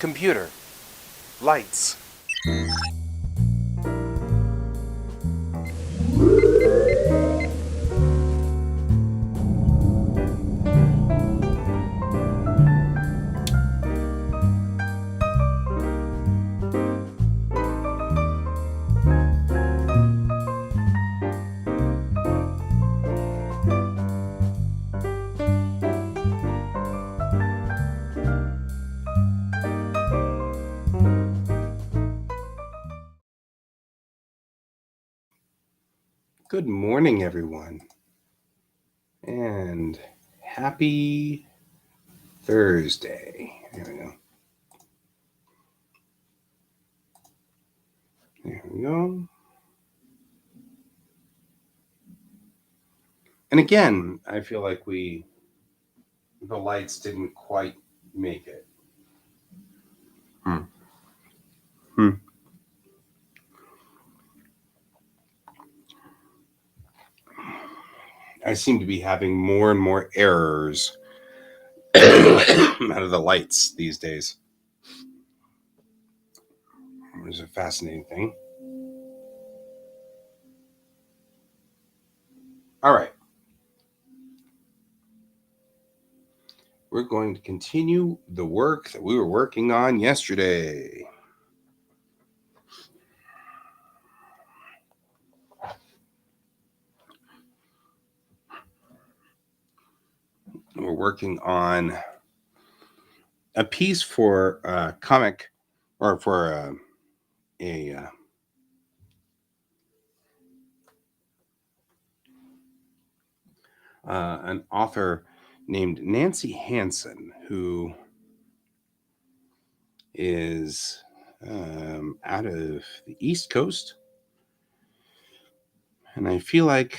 Computer. Lights. Good morning, everyone, and happy Thursday. There we go. There we go. And again, I feel like the lights didn't quite make it. I seem to be having more and more errors out of the lights these days. It's a fascinating thing. All right. We're going to continue the work that we were working on yesterday. We're working on a piece for a comic or for an author named Nancy Hansen, who is out of the East Coast, and I feel like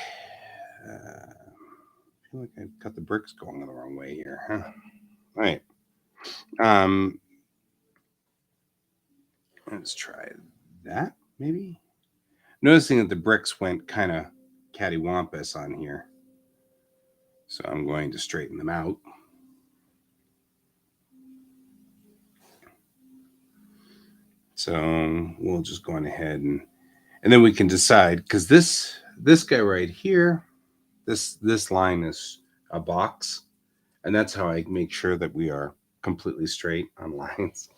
I've got the bricks going the wrong way here. Huh? All right. Let's try that, maybe. Noticing that the bricks went kind of cattywampus on here, so I'm going to straighten them out. So we'll just go on ahead and then we can decide, because this guy right here, this line is a box, and that's how I make sure that we are completely straight on lines.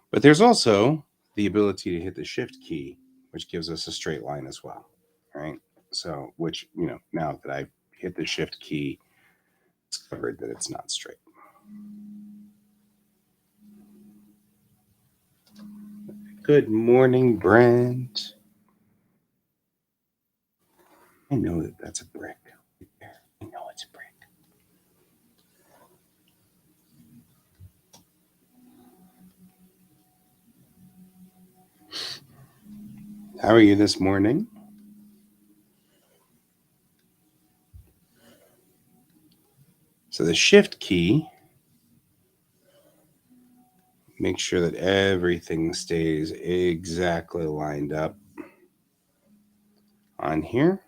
But there's also the ability to hit the shift key, which gives us a straight line as well, right? So, which, now that I've hit the shift key, it's discovered that it's not straight. Good morning, Brent. I know that that's a brick. I know it's a brick. How are you this morning? So the shift key, make sure that everything stays exactly lined up on here.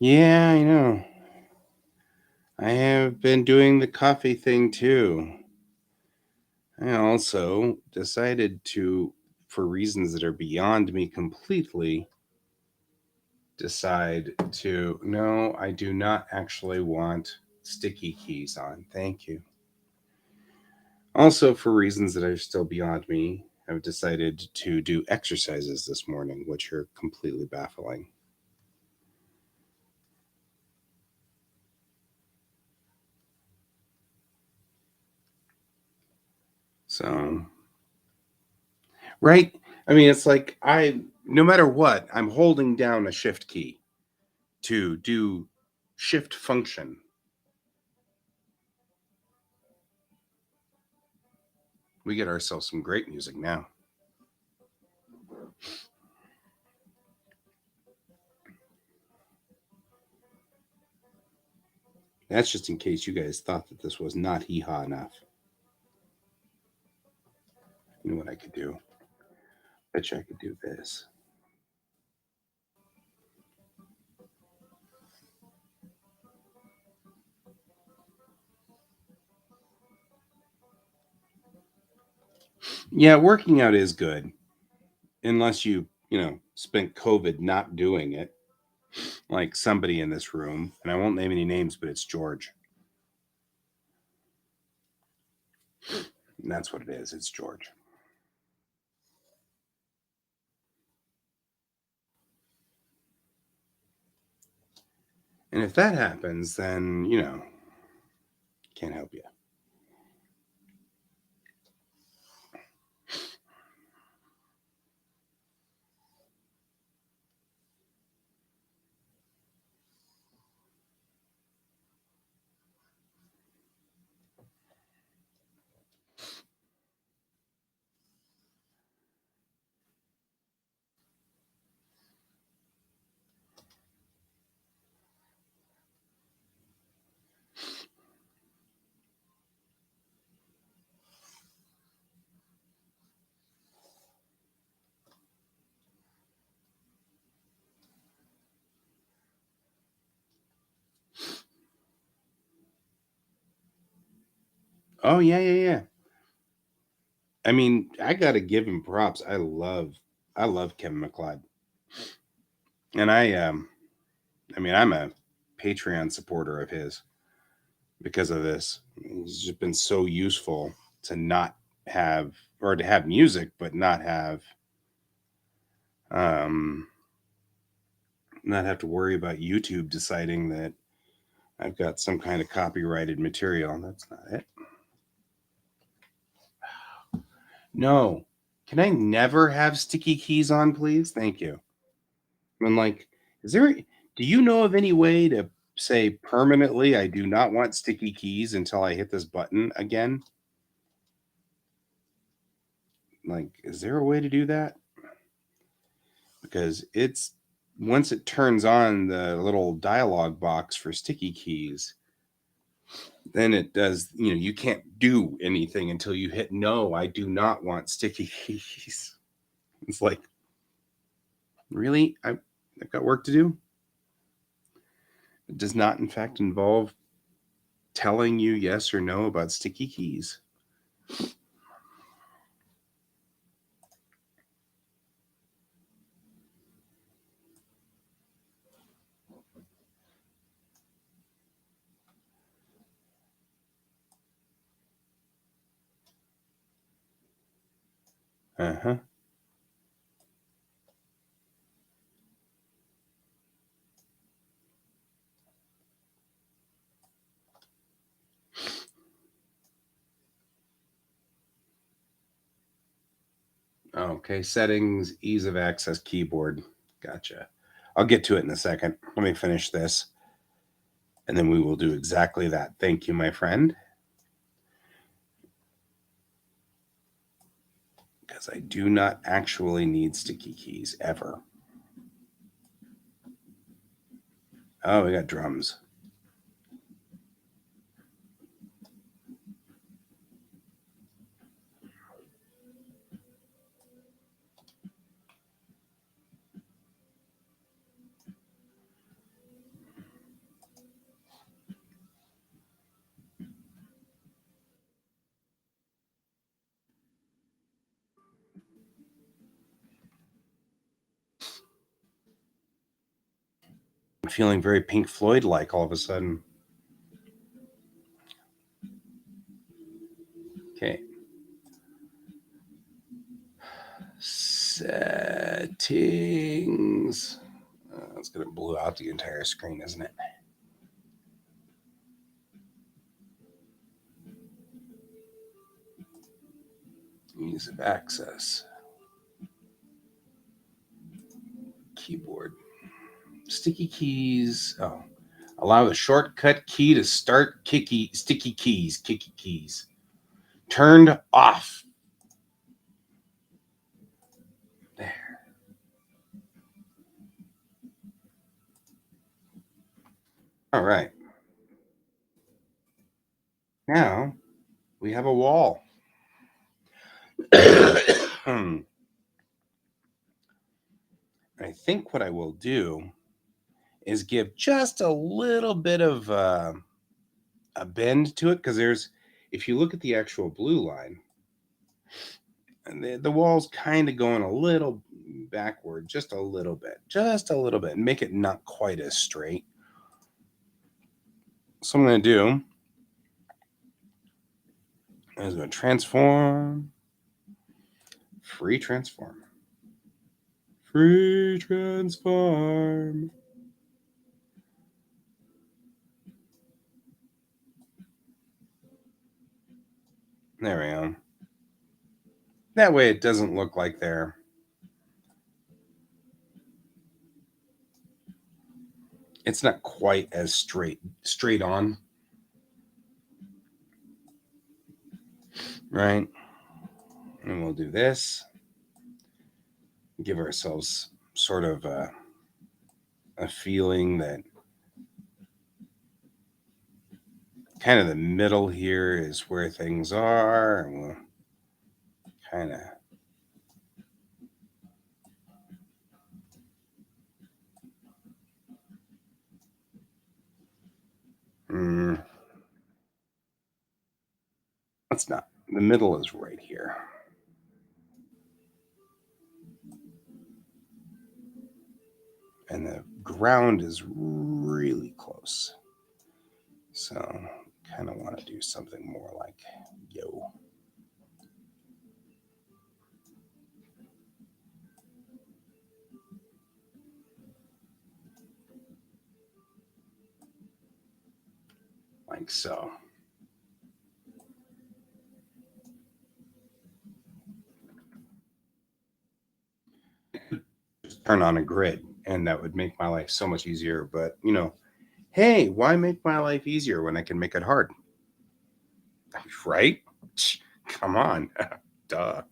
Yeah, I know. I have been doing the coffee thing too. I also decided to, for reasons that are beyond me completely, decide to, no, I do not actually want sticky keys on. Thank you. Also, for reasons that are still beyond me, I've decided to do exercises this morning, which are completely baffling. So, right? I mean, it's like no matter what, I'm holding down a shift key to do shift function. We get ourselves some great music now. That's just in case you guys thought that this was not hee-haw enough. You know what I could do? Bet you I could do this. Yeah, working out is good. Unless you spent COVID not doing it, like somebody in this room, and I won't name any names, but it's George. And that's what it is. It's George. And if that happens, then can't help you. Oh yeah. I mean, I gotta give him props. I love Kevin McLeod, and I mean, I'm a Patreon supporter of his because of this. He's just been so useful to not have or to have music, but um not have to worry about YouTube deciding that I've got some kind of copyrighted material. That's not it. No. Can I never have sticky keys on, please? Thank you. I'm like, do you know of any way to say permanently I do not want sticky keys until I hit this button again? Like, is there a way to do that? Because it's once it turns on the little dialog box for sticky keys, then it does, you can't do anything until you hit no, I do not want sticky keys. It's like, really? I've got work to do. It does not, in fact, involve telling you yes or no about sticky keys. Uh huh. Okay, settings, ease of access, keyboard. Gotcha. I'll get to it in a second. Let me finish this, and then we will do exactly that. Thank you, my friend. Because I do not actually need sticky keys ever. Oh, we got drums. I'm feeling very Pink Floyd like all of a sudden. Okay. Settings. It's going to blow out the entire screen, isn't it? Ease of access. Keyboard. Sticky keys. Oh. Allow the shortcut key to start sticky keys. Turned off. There. All right. Now we have a wall. I think what I will do is give just a little bit of a bend to it, because if you look at the actual blue line, And the wall's kind of going a little backward, just a little bit, and make it not quite as straight. So I'm going to do is going to transform, free transform. Free transform. There we go. That way it doesn't look like they're it's not quite as straight on. Right? And we'll do this. Give ourselves sort of a feeling that kind of the middle here is where things are, and we'll kind of that's not the middle is right here, and the ground is really close, so kind of want to do something more like yo. Like so. Just turn on a grid, and that would make my life so much easier. But, hey, why make my life easier when I can make it hard? Right? Come on. Duh.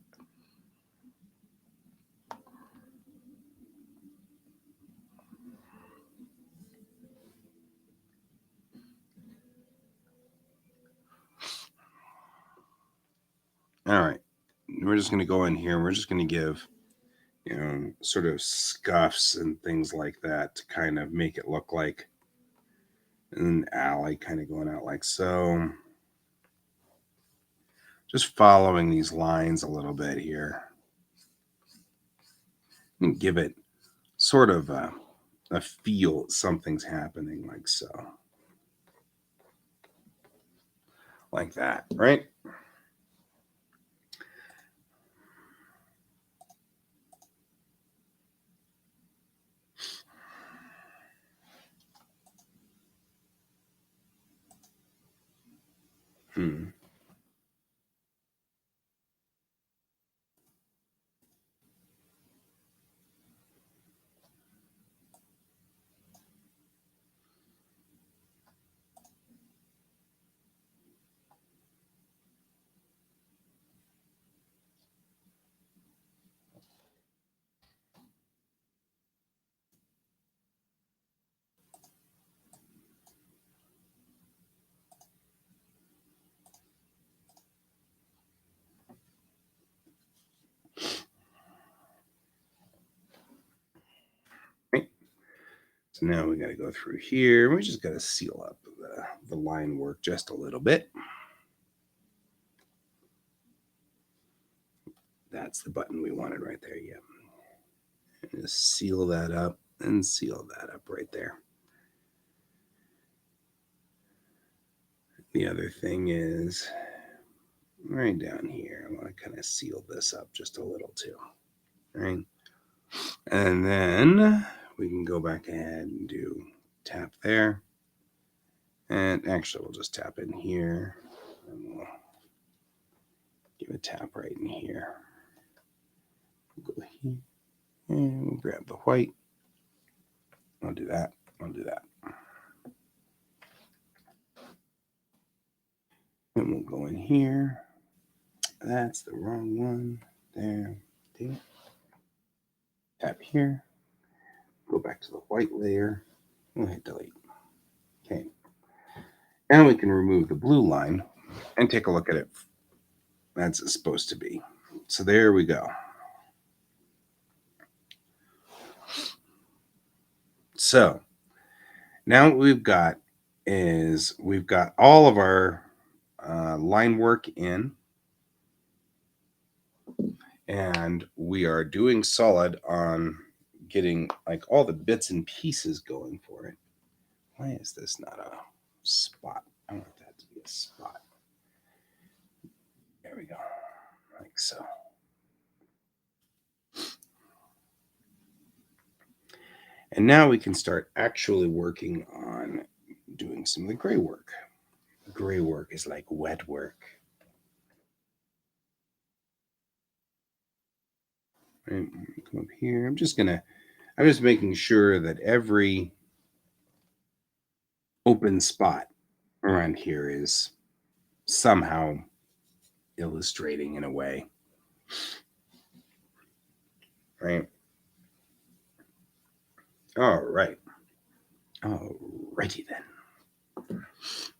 All right. We're just going to go in here and we're just going to give, sort of scuffs and things like that to kind of make it look like an alley kind of going out like so. Just following these lines a little bit here. And give it sort of a feel something's happening like so. Like that, right? Right. So now we got to go through here. We just got to seal up the line work just a little bit. That's the button we wanted right there. Yeah. And just seal that up and seal that up right there. The other thing is right down here. I want to kind of seal this up just a little too. Right. And then we can go back ahead and do tap there. And actually, we'll just tap in here. And we'll give a tap right in here. We'll go here. And we'll grab the white. I'll do that. I'll do that. And we'll go in here. That's the wrong one. There. Tap here. Go back to the white layer. We'll hit delete. Okay. Now we can remove the blue line and take a look at it. That's it's supposed to be. So there we go. So now what we've got is we've got all of our line work in. And we are doing solid on getting like all the bits and pieces going for it. Why is this not a spot? I want that to be a spot. There we go, like so. And now we can start actually working on doing some of the gray work. Gray work is like wet work. Right, come up here. I'm just making sure that every open spot around here is somehow illustrating in a way. Right. All right. Alrighty then.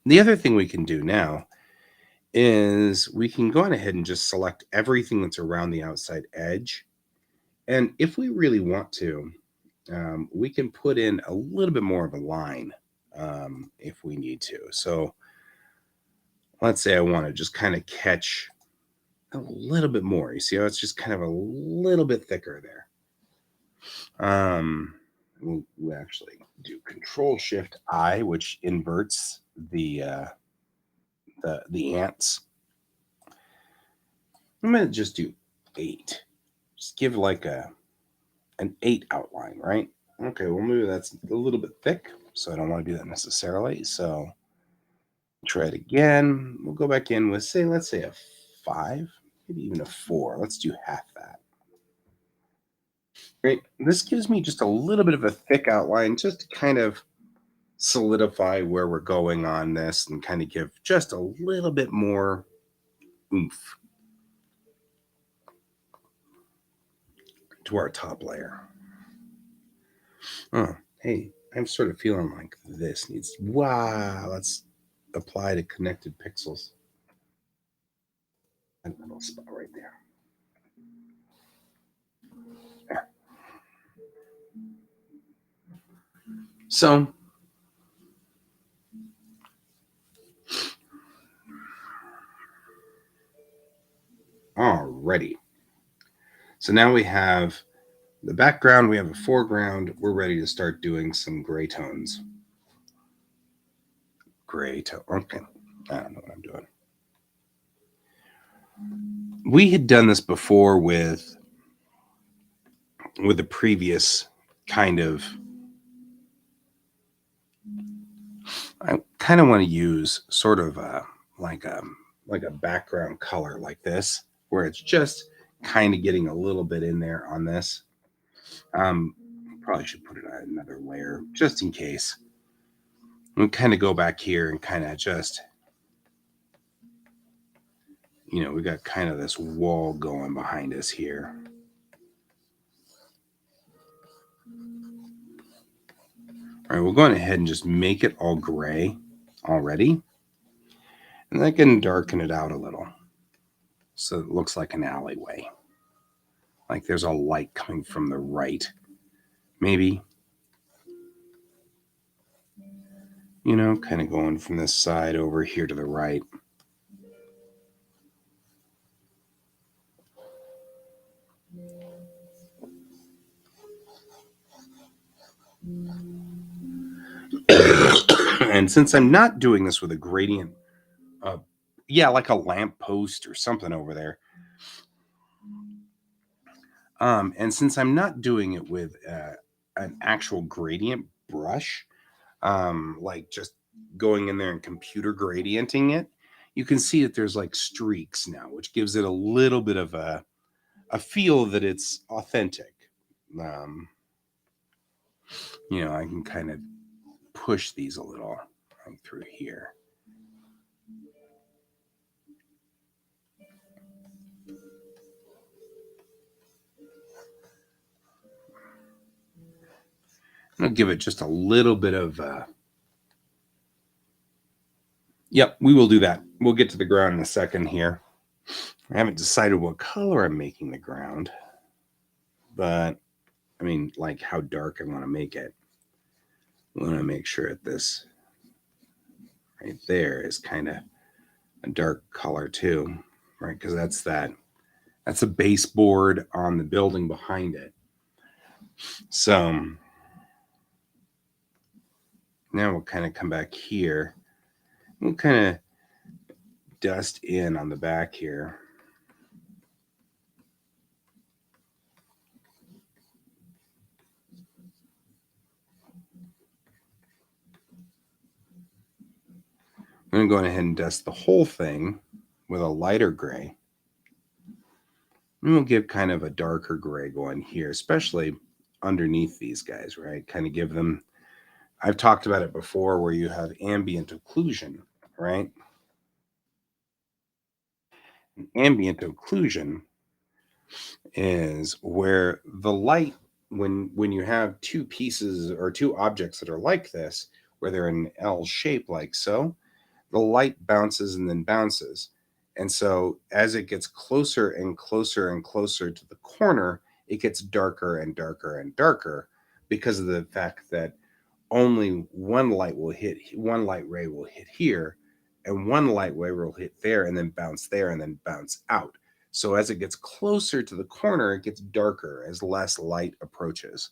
The other thing we can do now is we can go on ahead and just select everything that's around the outside edge. And if we really want to, we can put in a little bit more of a line if we need to. So let's say I want to just kind of catch a little bit more. You see how it's just kind of a little bit thicker there. We'll actually do Control-Shift-I, which inverts the ants. I'm gonna just do 8. Just give like an 8 outline, right? Okay, well maybe that's a little bit thick, so I don't want to do that necessarily. So try it again. We'll go back in with let's say a 5, maybe even a 4. Let's do half that. Right. This gives me just a little bit of a thick outline, just to kind of solidify where we're going on this and kind of give just a little bit more oomph to our top layer. Oh, hey, I'm sort of feeling like this needs, wow, let's apply to connected pixels. That little spot right there. There. So, alrighty. So now we have the background, we have a foreground, we're ready to start doing some gray tones. Gray tone, okay. I don't know what I'm doing. We had done this before with the previous kind of, I kind of want to use sort of like a background color like this, where it's just kind of getting a little bit in there on this. Probably should put it on another layer just in case. We kind of go back here and kind of just, we got kind of this wall going behind us here. All right, we'll go ahead and just make it all gray already. And I can darken it out a little so it looks like an alleyway. Like there's a light coming from the right. Maybe. Kind of going from this side over here to the right. And since I'm not doing this with a gradient, like a lamp post or something over there. And since I'm not doing it with an actual gradient brush, like just going in there and computer gradienting it, you can see that there's like streaks now, which gives it a little bit of a feel that it's authentic. I can kind of push these a little right through here. I'll give it just a little bit of yep, we will do that. We'll get to the ground in a second here. I haven't decided what color I'm making the ground, but I mean, like how dark I want to make it. I want to make sure that this right there is kind of a dark color too, right? Because that's that That's a baseboard on the building behind it. So now we'll kind of come back here. We'll kind of dust in on the back here. I'm going to go ahead and dust the whole thing with a lighter gray. And we'll give kind of a darker gray going here, especially underneath these guys, right? Kind of give them, I've talked about it before where you have ambient occlusion, right? Ambient occlusion is where the light, when you have two pieces or two objects that are like this, where they're in L shape like so, the light bounces and then bounces. And so as it gets closer and closer and closer to the corner, it gets darker and darker and darker because of the fact that only one light ray will hit here, and one light ray will hit there and then bounce there and then bounce out. So as it gets closer to the corner, it gets darker as less light approaches.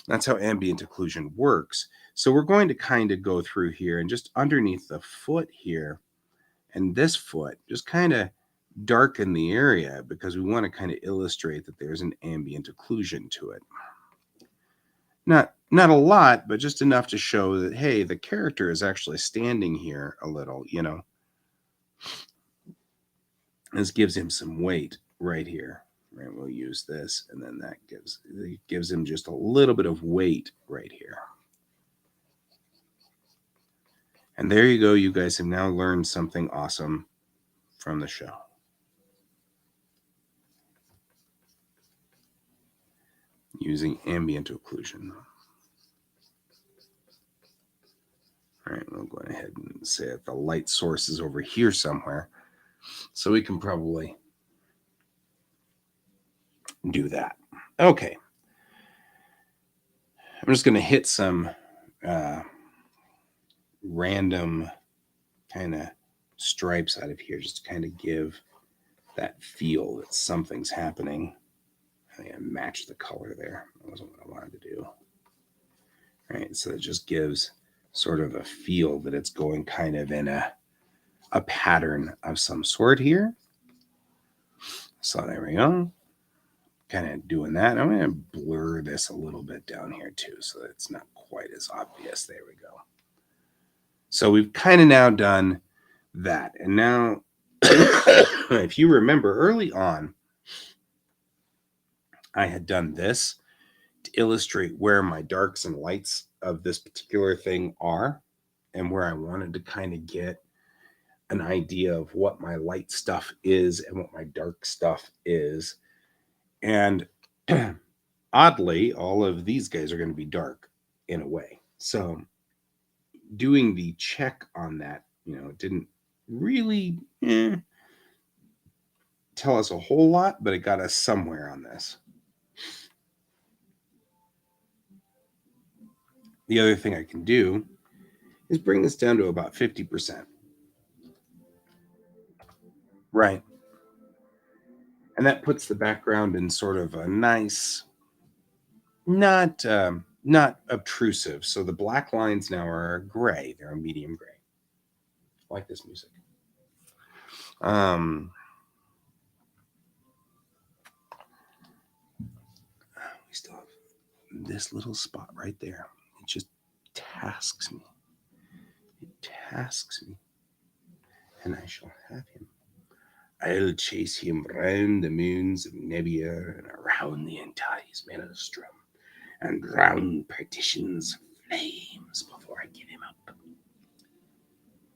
That's how ambient occlusion works. So we're going to kind of go through here and just underneath the foot here and this foot, just kind of darken the area because we want to kind of illustrate that there's an ambient occlusion to it. Not a lot, but just enough to show that, hey, the character is actually standing here a little, you know. This gives him some weight right here. Right, we'll use this, and then that gives him just a little bit of weight right here. And there you go. You guys have now learned something awesome from the show. Using ambient occlusion. All right, we'll go ahead and say that the light source is over here somewhere. So we can probably do that. Okay. I'm just going to hit some random kind of stripes out of here just to kind of give that feel that something's happening. I think I matched the color there. That wasn't what I wanted to do. All right, so it just gives sort of a feel that it's going kind of in a pattern of some sort here. So there we go. Kind of doing that. I'm going to blur this a little bit down here too so that it's not quite as obvious. There we go. So we've kind of now done that. And now, if you remember early on, I had done this to illustrate where my darks and lights of this particular thing are and where I wanted to kind of get an idea of what my light stuff is and what my dark stuff is. And oddly, all of these guys are going to be dark in a way. So doing the check on that, you know, it didn't really tell us a whole lot, but it got us somewhere on this. The other thing I can do is bring this down to about 50%. Right. And that puts the background in sort of a nice, not obtrusive. So the black lines now are gray. They're a medium gray. I like this music. We still have this little spot right there. It just tasks me. It tasks me. And I shall have him. I'll chase him round the moons of Nebia and around the Antares maelstrom and round partitions of flames before I give him up.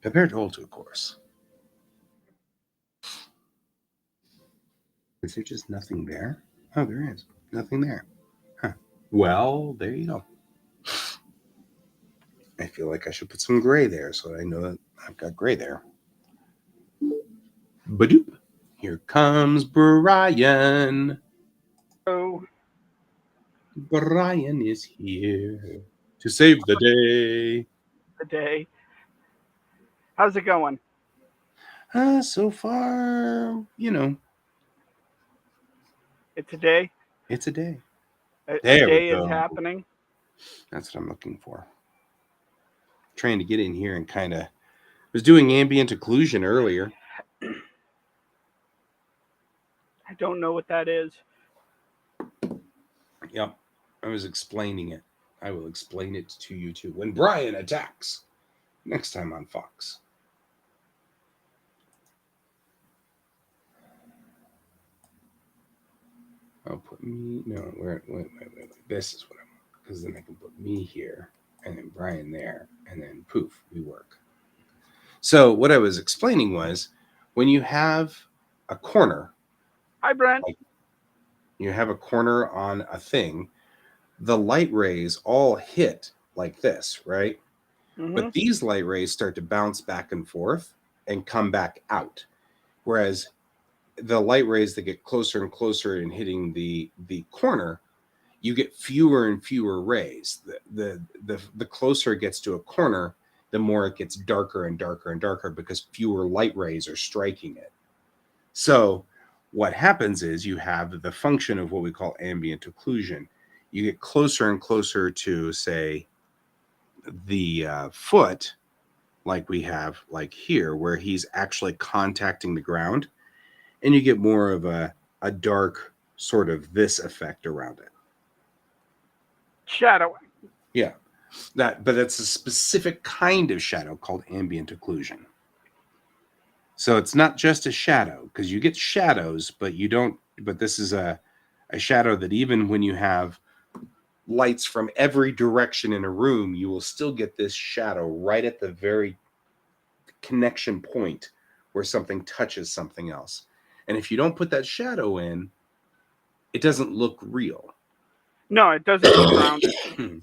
Prepare to alter course. Is there just nothing there? Oh, there is. Nothing there. Huh. Well, there you go. I feel like I should put some gray there so I know that I've got gray there. Badoop. Here comes Brian. Oh. Brian is here to save the day. The day. How's it going? So far, you know, It's a day. It's a day. A There we day is go. happening. That's what I'm looking for. Trying to get in here and kind of was doing ambient occlusion earlier. I don't know what that is. Yep. I was explaining it. I will explain it to you too. When Brian attacks next time on Fox. I'll put me, no, wait. This is what I want. Because then I can put me here and then Brian there and then poof, we work. So what I was explaining was when you have a corner, Hi, Brent. like you have a corner on a thing, the light rays all hit like this, right? Mm-hmm. But these light rays start to bounce back and forth and come back out. Whereas the light rays that get closer and closer and hitting the corner, you get fewer and fewer rays. The closer it gets to a corner, the more it gets darker and darker and darker because fewer light rays are striking it. So what happens is you have the function of what we call ambient occlusion. You get closer and closer to, say, the foot, like we have like here, where he's actually contacting the ground, and you get more of a dark sort of this effect around it. Shadowing. Yeah, but it's a specific kind of shadow called ambient occlusion. So it's not just a shadow, because you get shadows, but you don't. But this is a shadow that even when you have lights from every direction in a room, you will still get this shadow right at the very connection point where something touches something else. And if you don't put that shadow in, it doesn't look real. No, it doesn't look grounded.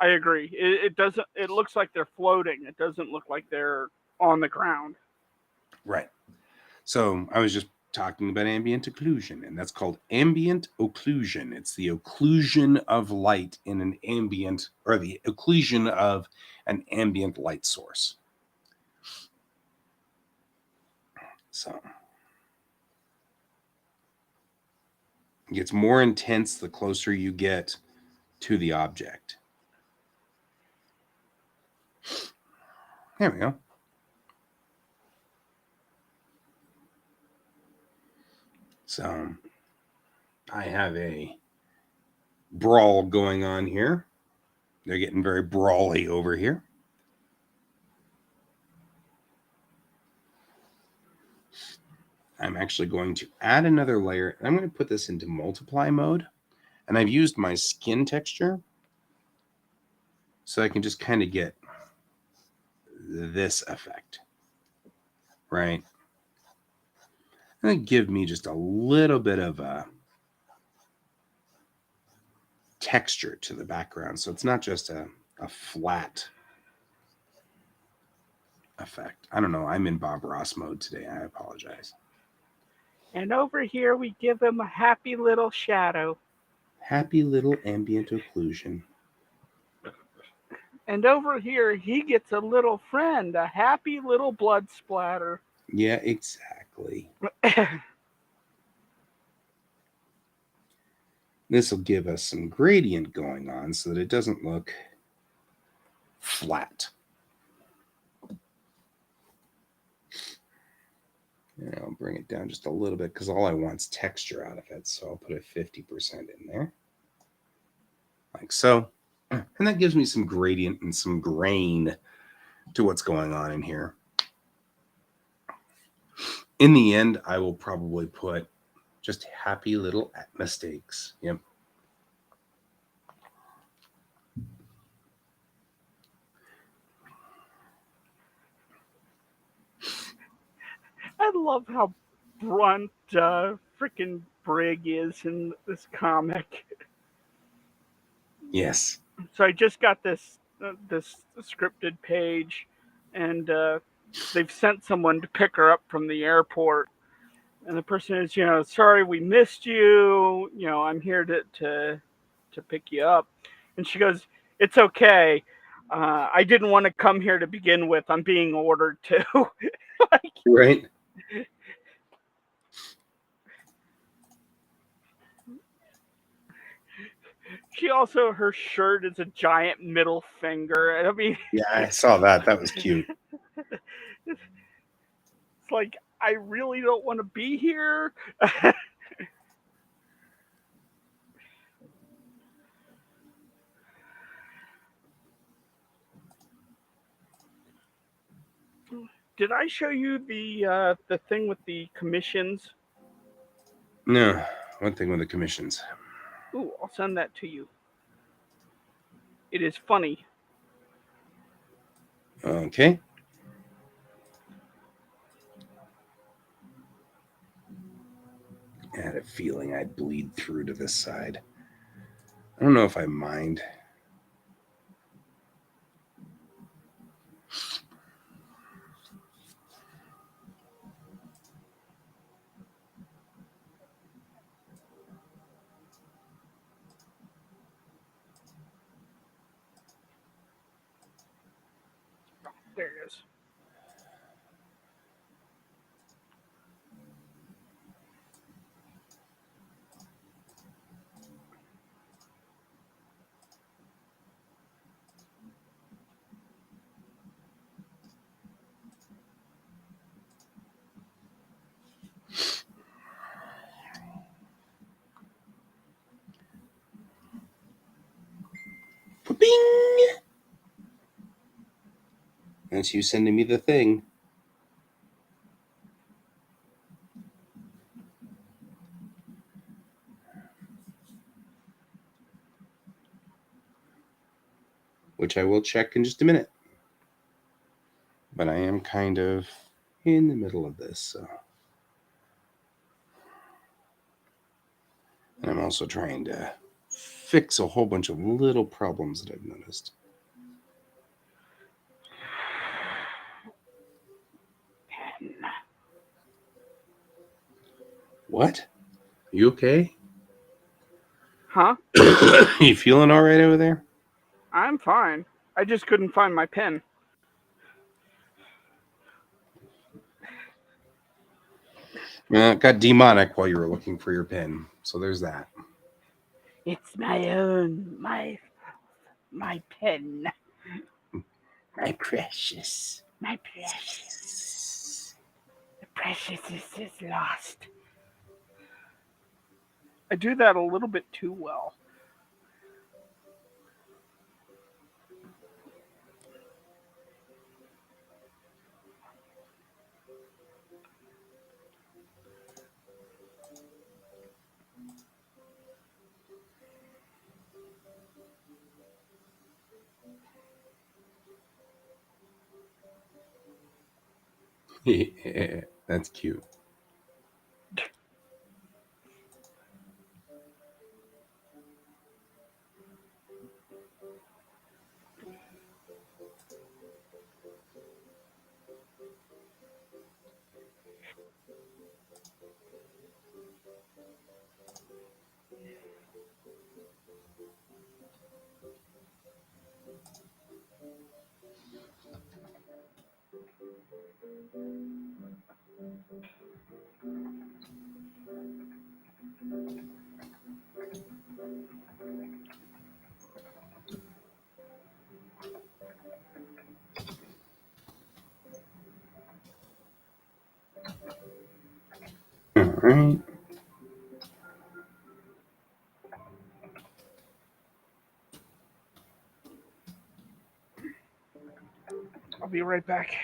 I agree. It doesn't. It looks like they're floating. It doesn't look like they're on the ground. Right. So I was just talking about ambient occlusion, and that's called ambient occlusion. It's the occlusion of light in an ambient, or the occlusion of an ambient light source. So it gets more intense the closer you get to the object. There we go. So I have a brawl going on here. They're getting very brawly over here. I'm actually going to add another layer. I'm going to put this into multiply mode. And I've used my skin texture so I can just kind of get this effect, right? And give me just a little bit of a texture to the background. So it's not just a flat effect. I don't know. I'm in Bob Ross mode today. I apologize. And over here, we give him a happy little shadow. Happy little ambient occlusion. And over here, he gets a little friend, a happy little blood splatter. Yeah, exactly. This will give us some gradient going on so that it doesn't look flat. And I'll bring it down just a little bit because all I want is texture out of it. So I'll put a 50% in there, like so. And that gives me some gradient and some grain to what's going on in here. In the end, I will probably put just happy little mistakes. Yep. I love how blunt freaking Brig is in this comic. Yes. So I just got this scripted page, and they've sent someone to pick her up from the airport. And the person is, sorry we missed you. I'm here to pick you up. And she goes, it's okay. I didn't want to come here to begin with. I'm being ordered to. Right. She also, her shirt is a giant middle finger. I mean, Yeah, I saw that. That was cute. it's like, I really don't want to be here. Did I show you the thing with the commissions? No, one thing with the commissions. Ooh, I'll send that to you. It is funny. Okay. I had a feeling I'd bleed through to this side. I don't know if I mind. There it is. Bing! That's you sending me the thing. Which I will check in just a minute. But I am kind of in the middle of this, so. And I'm also trying to fix a whole bunch of little problems that I've noticed. Pen. What? You okay? Huh? You feeling all right over there? I'm fine. I just couldn't find my pen. It got demonic while you were looking for your pen, so there's that. It's my own, my pen. My precious. My precious. The precious is lost. I do that a little bit too well. Yeah, that's cute. All right. I'll be right back.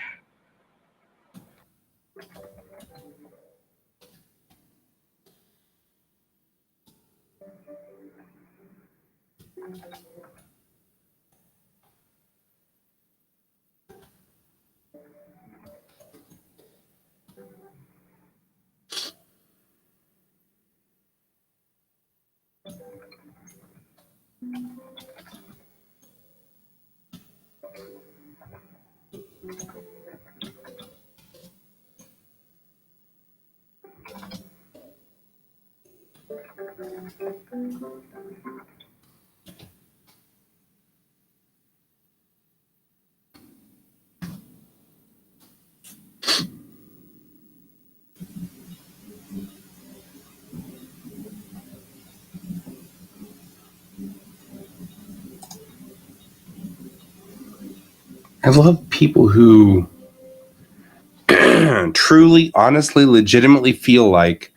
I love people who truly, honestly, legitimately feel like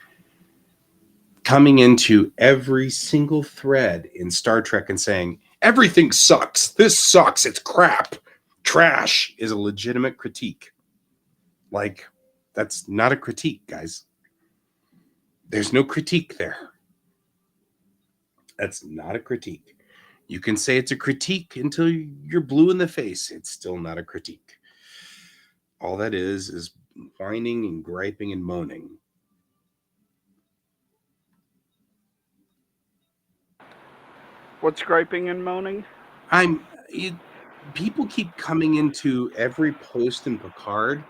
coming into every single thread in Star Trek and saying, everything sucks. This sucks. It's crap. Trash is a legitimate critique. Like, that's not a critique, guys. There's no critique there. That's not a critique. You can say it's a critique until you're blue in the face. It's still not a critique. All that is whining and griping and moaning. What's griping and moaning? People keep coming into every post in Picard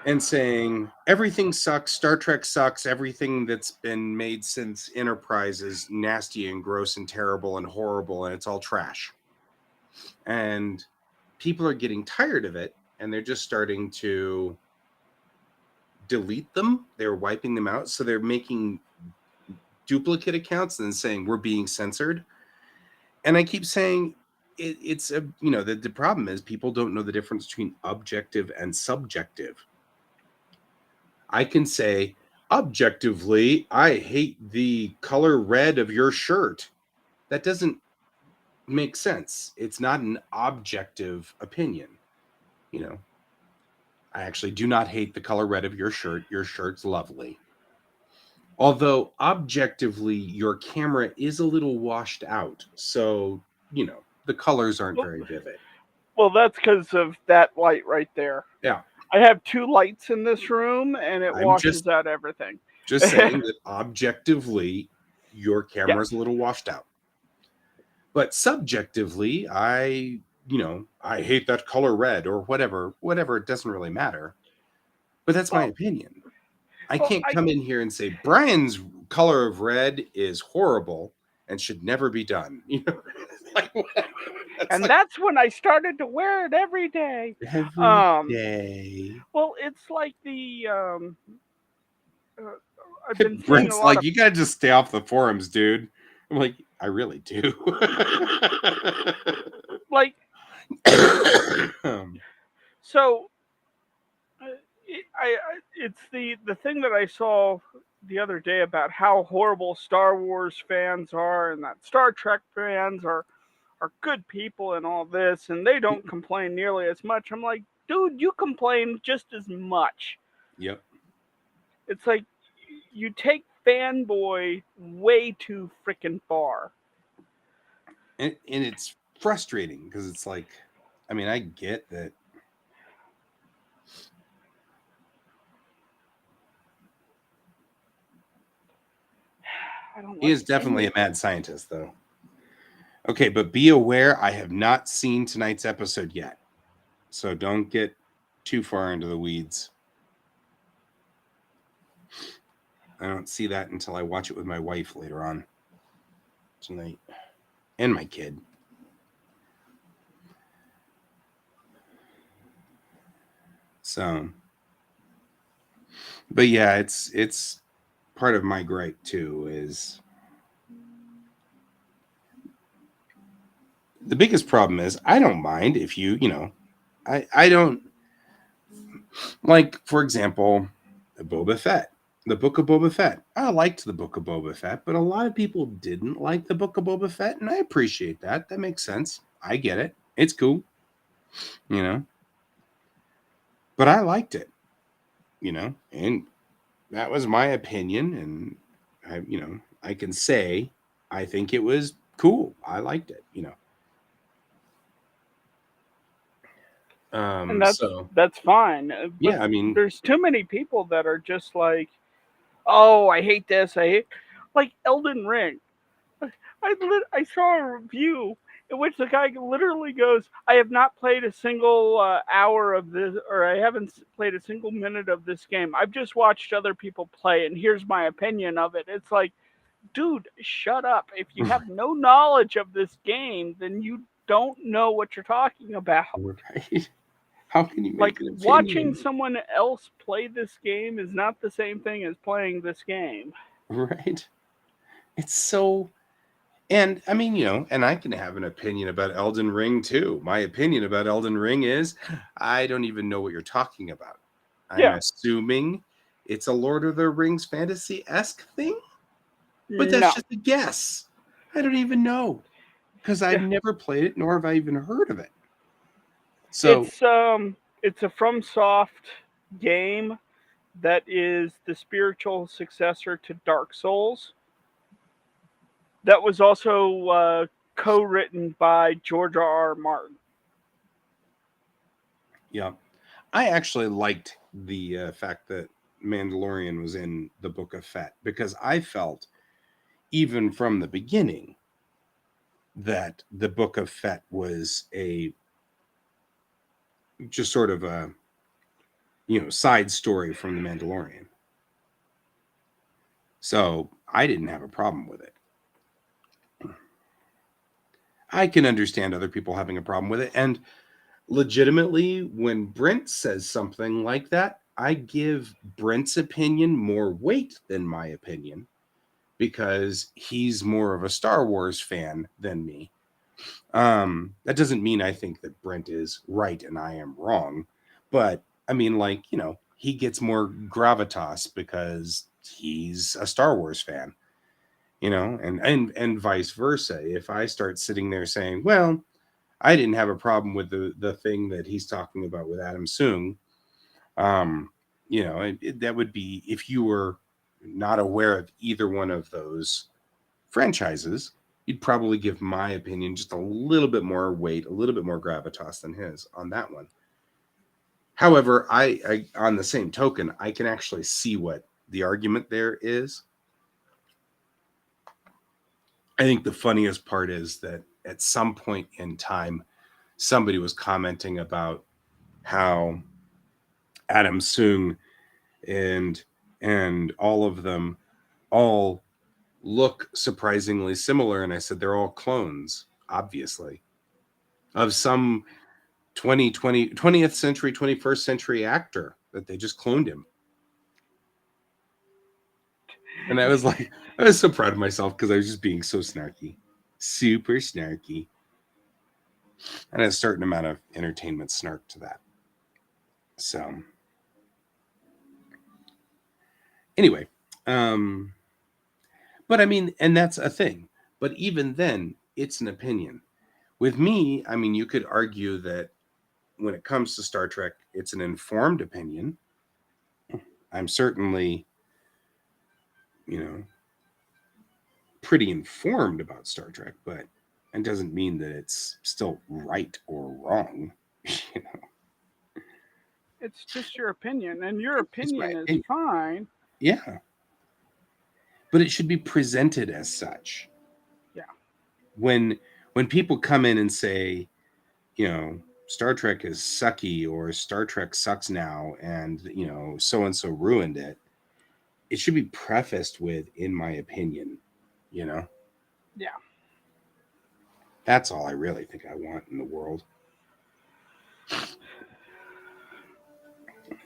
and saying everything sucks, Star Trek sucks, everything that's been made since Enterprise is nasty and gross and terrible and horrible, and it's all trash. And people are getting tired of it, and they're just starting to delete them. They're wiping them out, so they're making duplicate accounts and saying we're being censored. And I keep saying it's a, you know, the problem is people don't know the difference between objective and subjective. I can say objectively, I hate the color red of your shirt. That doesn't make sense. It's not an objective opinion. You know, I actually do not hate the color red of your shirt. Your shirt's lovely. Although objectively, your camera is a little washed out. So, you know, the colors aren't very vivid. Well, that's because of that light right there. Yeah. I have 2 lights in this room, and it washes out everything. Just saying that objectively, your camera is a little washed out. But subjectively, I hate that color red or whatever. It doesn't really matter. But that's my opinion. I can't come in here and say Brian's color of red is horrible and should never be done. You know, like whatever. That's when I started to wear it every day. Every day. Well, it's like the I've been Brent's like, you gotta just stay off the forums, dude. I'm like, I really do. Like, so it's the thing that I saw the other day about how horrible Star Wars fans are, and that Star Trek fans are good people and all this, and they don't complain nearly as much. I'm like, dude, you complain just as much. Yep. It's like you take fanboy way too freaking far. And it's frustrating because it's like, I mean, I get that. He is definitely a mad scientist, though. Okay, but be aware, I have not seen tonight's episode yet. So don't get too far into the weeds. I don't see that until I watch it with my wife later on tonight. And my kid. So, but yeah, it's part of my gripe too is the biggest problem is I don't mind if you know, I don't like, for example, the Boba Fett, the Book of Boba Fett. I liked the Book of Boba Fett, but a lot of people didn't like the Book of Boba Fett, and I appreciate that. That makes sense. I get it. It's cool, you know. But I liked it, you know, and that was my opinion, and I can say I think it was cool. I liked it, you know. And that's fine. But yeah, I mean, there's too many people that are just like, oh, I hate this. I hate, like, Elden Ring. I saw a review in which the guy literally goes, I have not played a single hour of this, or I haven't played a single minute of this game. I've just watched other people play, and here's my opinion of it. It's like, dude, shut up. If you have no knowledge of this game, then you don't know what you're talking about. Right. How can you make like an opinion? Watching someone else play this game is not the same thing as playing this game. Right. It's so And I mean, and I can have an opinion about Elden Ring too. My opinion about Elden Ring is I don't even know what you're talking about. I'm Yeah. assuming it's a Lord of the Rings fantasy-esque thing, but that's No. just a guess. I don't even know because I've Yeah. never played it, nor have I even heard of it. So, It's a FromSoft game that is the spiritual successor to Dark Souls. That was also co-written by George R. Martin. yeah, I actually liked the fact that Mandalorian was in the Book of Fett because I felt, even from the beginning, that the Book of Fett was a just sort of a side story from the Mandalorian. So I didn't have a problem with it. I can understand other people having a problem with it, and legitimately, when Brent says something like that, I give Brent's opinion more weight than my opinion because he's more of a Star Wars fan than me. That doesn't mean I think that Brent is right and I am wrong, but I mean, like, he gets more gravitas because he's a Star Wars fan, and vice versa. If I start sitting there saying, well, I didn't have a problem with the thing that he's talking about with Adam Soong, that would be if you were not aware of either one of those franchises, you'd probably give my opinion just a little bit more weight, a little bit more gravitas than his on that one. However, I on the same token, I can actually see what the argument there is. I think the funniest part is that at some point in time, somebody was commenting about how Adam Soong and all of them all look surprisingly similar, and I said they're all clones, obviously, of some 20th century, 21st century actor that they just cloned him. And I was like, I was so proud of myself because I was just being so snarky, super snarky, and a certain amount of entertainment snark to that. So anyway, but I mean, and that's a thing. But even then, it's an opinion. With me, I mean, you could argue that when it comes to Star Trek, it's an informed opinion. I'm certainly, pretty informed about Star Trek, but it doesn't mean that it's still right or wrong. It's just your opinion, and your It's my opinion is opinion. fine. Yeah. But it should be presented as such. Yeah. When people come in and say, Star Trek is sucky or Star Trek sucks now and so and so ruined it, it should be prefaced with, in my opinion. Yeah. That's all I really think I want in the world.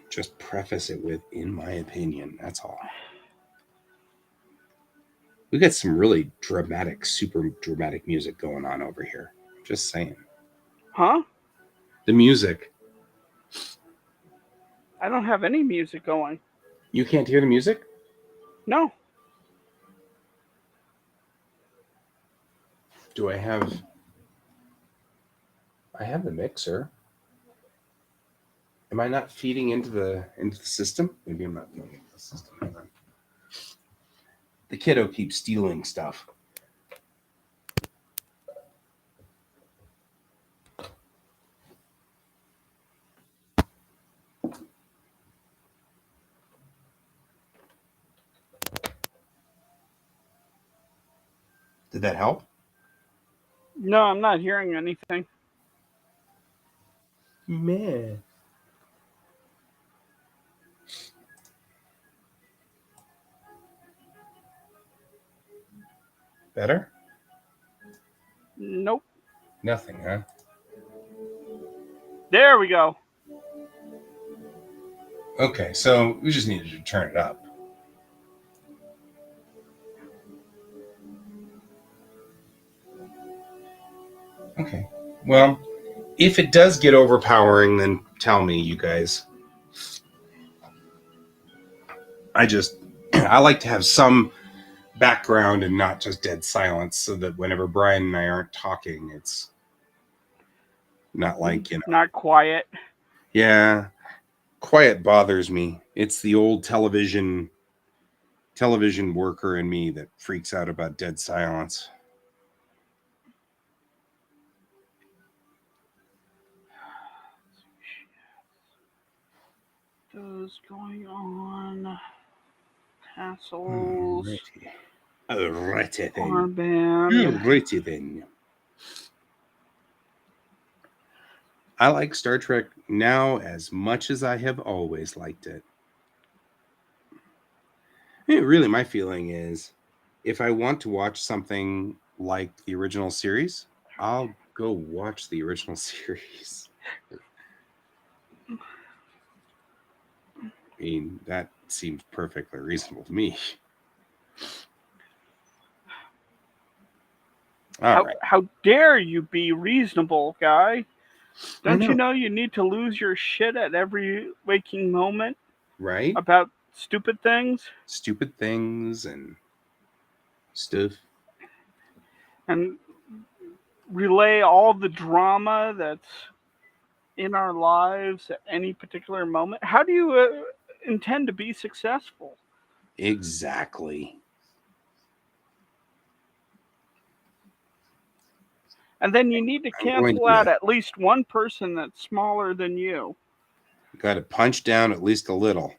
Just preface it with, in my opinion. That's all. We got some really dramatic, super dramatic music going on over here. Just saying. Huh? The music. I don't have any music going. You can't hear the music? No. Do I have the mixer? Am I not feeding into the system? Maybe I'm not feeding into the system. Hang on. The kiddo keeps stealing stuff. Did that help? No, I'm not hearing anything. Man. Better? Nope. Nothing, huh? There we go. Okay, so we just needed to turn it up. Okay. Well, if it does get overpowering, then tell me, you guys. I like to have some background and not just dead silence, so that whenever Brian and I aren't talking, it's not like, Not quiet. yeah, quiet bothers me. It's the old television worker in me that freaks out about dead silence. Those going on. Tassels. Alrighty then. Armband. Alrighty then. I like Star Trek now as much as I have always liked it. Really, my feeling is, if I want to watch something like the original series, I'll go watch the original series. I mean, that seems perfectly reasonable to me. How dare you be reasonable, guy? Don't know. you know you need to lose your shit at every waking moment Right? about stupid things? Stupid things and stuff. And relay all the drama that's in our lives at any particular moment. How do you intend to be successful? Exactly. And then you need to I'm going cancel to out at least one person that's smaller than you. got to punch down at least a little.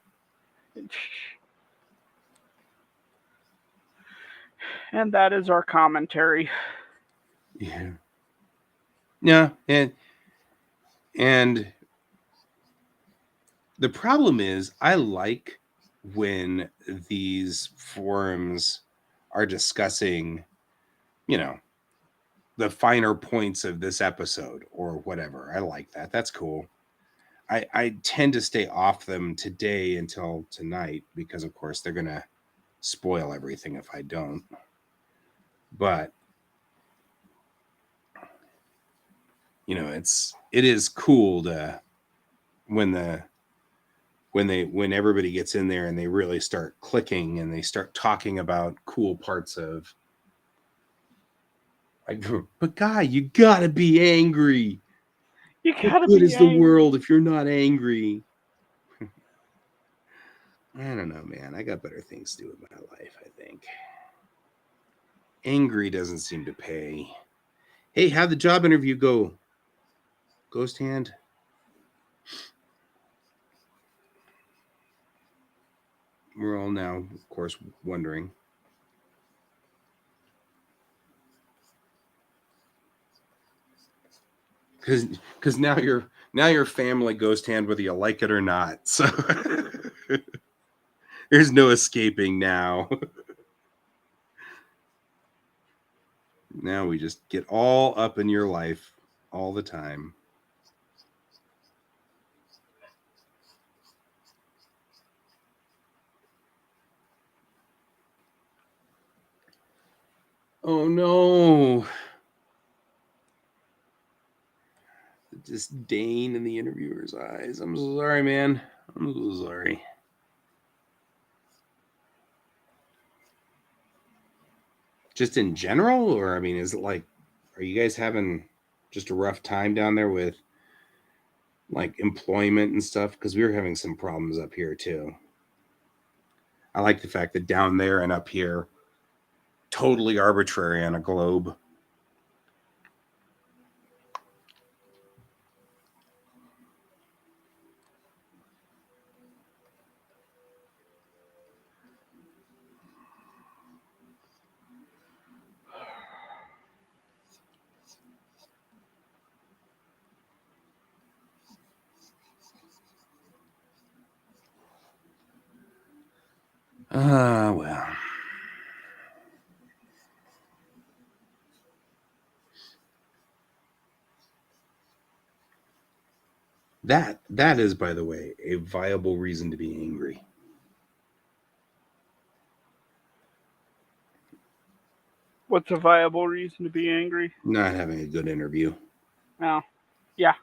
And that is our commentary. Yeah. Yeah, and the problem is, I like when these forums are discussing, the finer points of this episode or whatever. I like that. That's cool. I tend to stay off them today until tonight because, of course, they're going to spoil everything if I don't. But, it is cool to when everybody gets in there and they really start clicking and they start talking about cool parts of, like, but guy, you gotta be angry. You What gotta good be is the angry. world if you're not angry? I don't know, man. I got better things to do with my life, I think. Angry doesn't seem to pay. Hey, how'd the job interview go? Ghost Hand? We're all now, of course, wondering. Because now your family Ghost Hand, whether you like it or not. So there's no escaping now. Now we just get all up in your life all the time. Oh no. The disdain in the interviewer's eyes. I'm so sorry, man. I'm so sorry. Just in general, or I mean, is it like, are you guys having just a rough time down there with like employment and stuff? Because we were having some problems up here too. I like the fact that down there and up here, totally arbitrary on a globe. Well. That is, by the way, a viable reason to be angry. What's a viable reason to be angry? Not having a good interview. Well, yeah,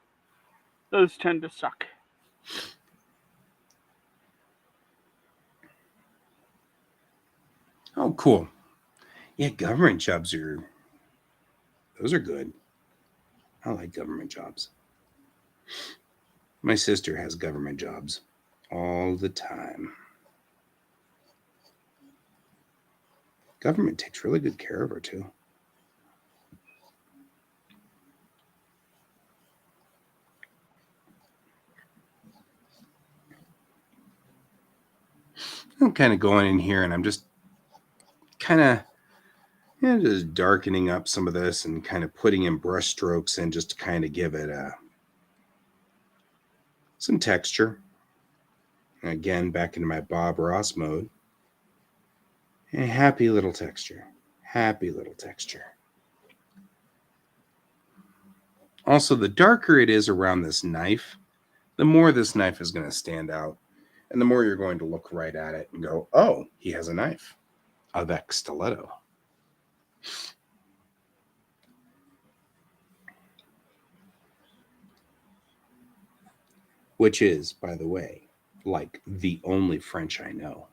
those tend to suck. Oh, cool. Yeah, government jobs those are good. I like government jobs. My sister has government jobs all the time. Government takes really good care of her, too. I'm kind of going in here and I'm just kind of just darkening up some of this and kind of putting in brush strokes in just to kind of give it some texture. And again, back into my Bob Ross mode. And happy little texture. Happy little texture. Also, the darker it is around this knife, the more this knife is going to stand out. And the more you're going to look right at it and go, oh, he has a knife. Avec stiletto. Which is, by the way, like the only French I know.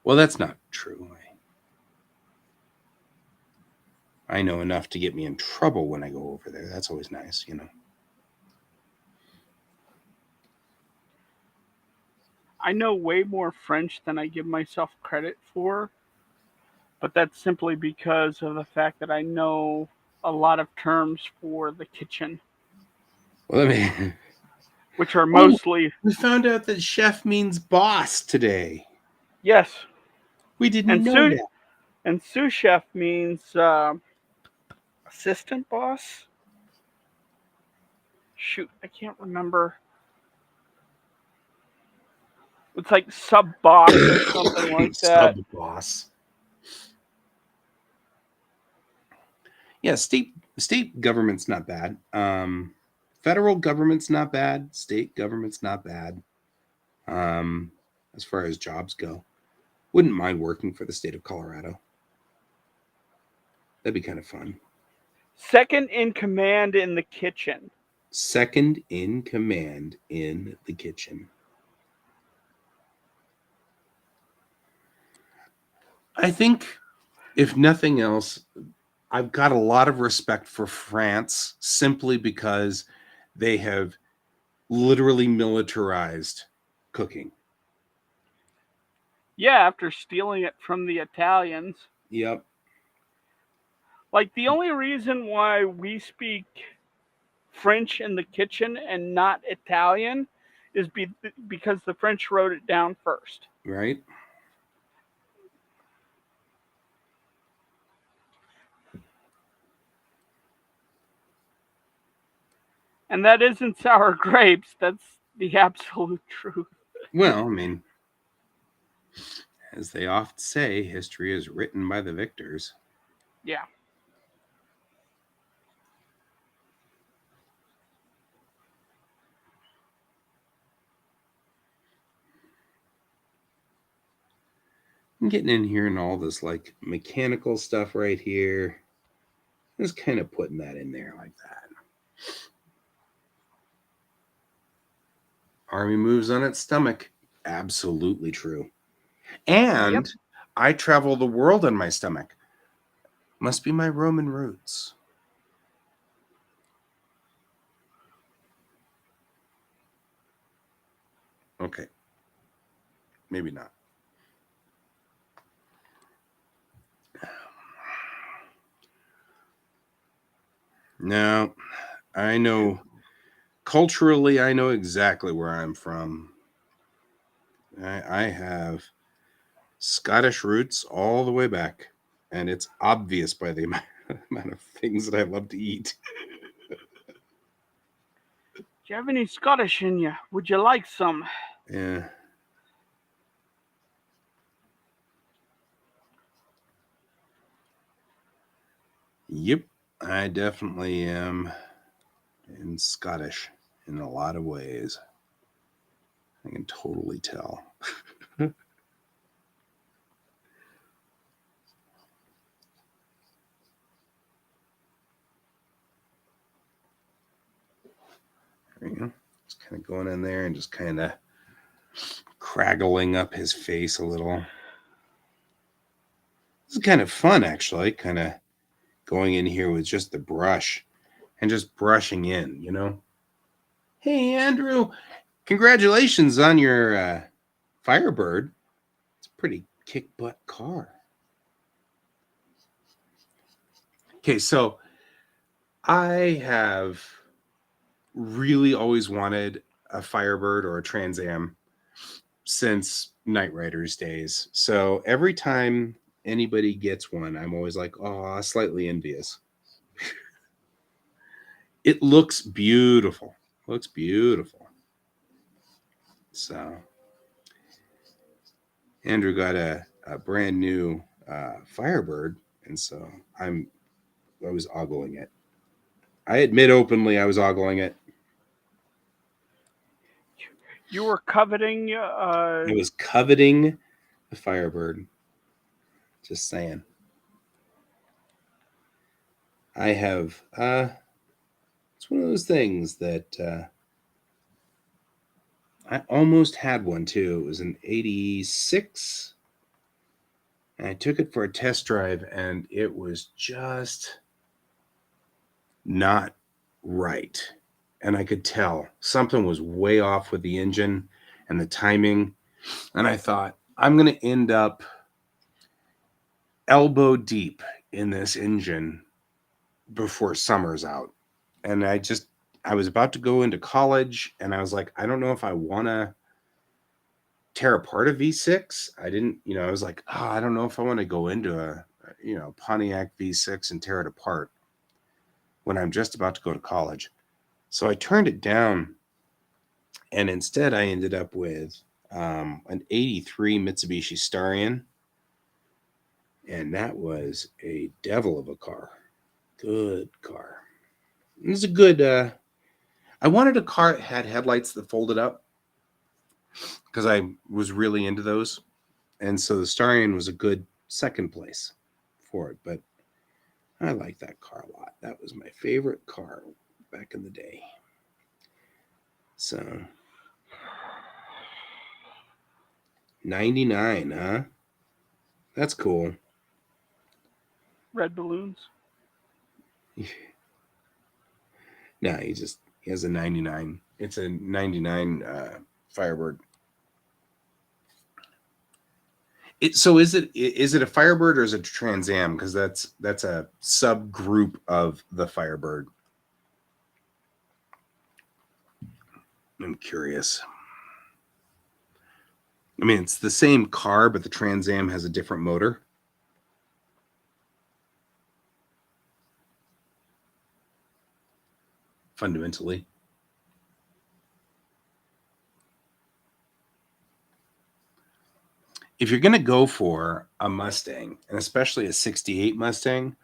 Well, that's not true. I know enough to get me in trouble when I go over there. That's always nice, you know. I know way more French than I give myself credit for, but that's simply because of the fact that I know a lot of terms for the kitchen, Well, let me. which are Oh, mostly we found out that chef means boss today. yes, We didn't and know that. sous chef means assistant boss. Shoot, I can't remember. It's like sub boss or something like that. Sub boss. Yeah, state government's not bad. Federal government's not bad. State government's not bad. As far as jobs go, wouldn't mind working for the state of Colorado. That'd be kind of fun. Second in command in the kitchen. Second in command in the kitchen. I think, if nothing else, I've got a lot of respect for France simply because they have literally militarized cooking. Yeah, after stealing it from the Italians. Yep. Like, the only reason why we speak French in the kitchen and not Italian is because the French wrote it down first. Right. And that isn't sour grapes, that's the absolute truth. Well, I mean, as they often say, history is written by the victors. Yeah. I'm getting in here and all this like mechanical stuff right here. Just kind of putting that in there like that. Army moves on its stomach. Absolutely true. And Yep. I travel the world on my stomach. Must be my Roman roots. Okay. Maybe not. No, I know. Culturally, I know exactly where I'm from. I have Scottish roots all the way back, and it's obvious by the amount of things that I love to eat. Do you have any Scottish in you? Would you like some? Yeah. Yep, I definitely am in Scottish in a lot of ways. I can totally tell. You know, just kind of going in there and just kind of craggling up his face a little. This is kind of fun, actually, kind of going in here with just the brush and just brushing in, you know. Hey, Andrew, congratulations on your Firebird. It's a pretty kick-butt car. Okay, so I have really always wanted a Firebird or a Trans Am since Knight Riders days. So every time anybody gets one, I'm always like, oh, slightly envious. It looks beautiful. Looks beautiful. So Andrew got a brand new Firebird, and so I was ogling it. I admit openly I was ogling it. You were coveting. I was coveting the Firebird. Just saying. I have. It's one of those things that I almost had one too. It was an '86. And I took it for a test drive, and it was just not right. And I could tell something was way off with the engine and the timing. And I thought, I'm going to end up elbow deep in this engine before summer's out. And I was about to go into college, and I was like, I don't know if I want to tear apart a V6. I didn't, I was like, oh, I don't know if I want to go into a Pontiac V6 and tear it apart when I'm just about to go to college. So I turned it down, and instead I ended up with an '83 Mitsubishi Starion, and that was a devil of a car. Good car. It was a good. I wanted a car that had headlights that folded up because I was really into those, and so the Starion was a good second place for it. But I like that car a lot. That was my favorite car back in the day. So 99, huh? That's cool. Red balloons. No, he has a 99. It's a 99 Firebird. So is it a Firebird or is it a Trans Am? Because that's a subgroup of the Firebird. I'm curious. I mean, it's the same car, but the Trans Am has a different motor. Fundamentally. If you're going to go for a Mustang, and especially a 68 Mustang,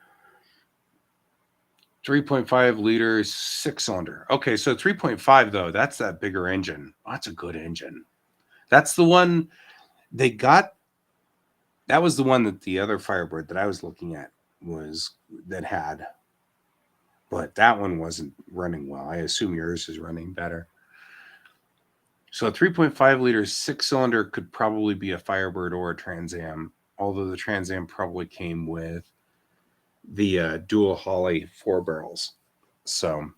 3.5 liter, 6-cylinder. Okay, so 3.5, though, that's that bigger engine. That's a good engine. That's the one they got. That was the one that the other Firebird that I was looking at had. But that one wasn't running well. I assume yours is running better. So a 3.5 liter 6-cylinder could probably be a Firebird or a Trans Am, although the Trans Am probably came with the dual Holley 4 barrels. So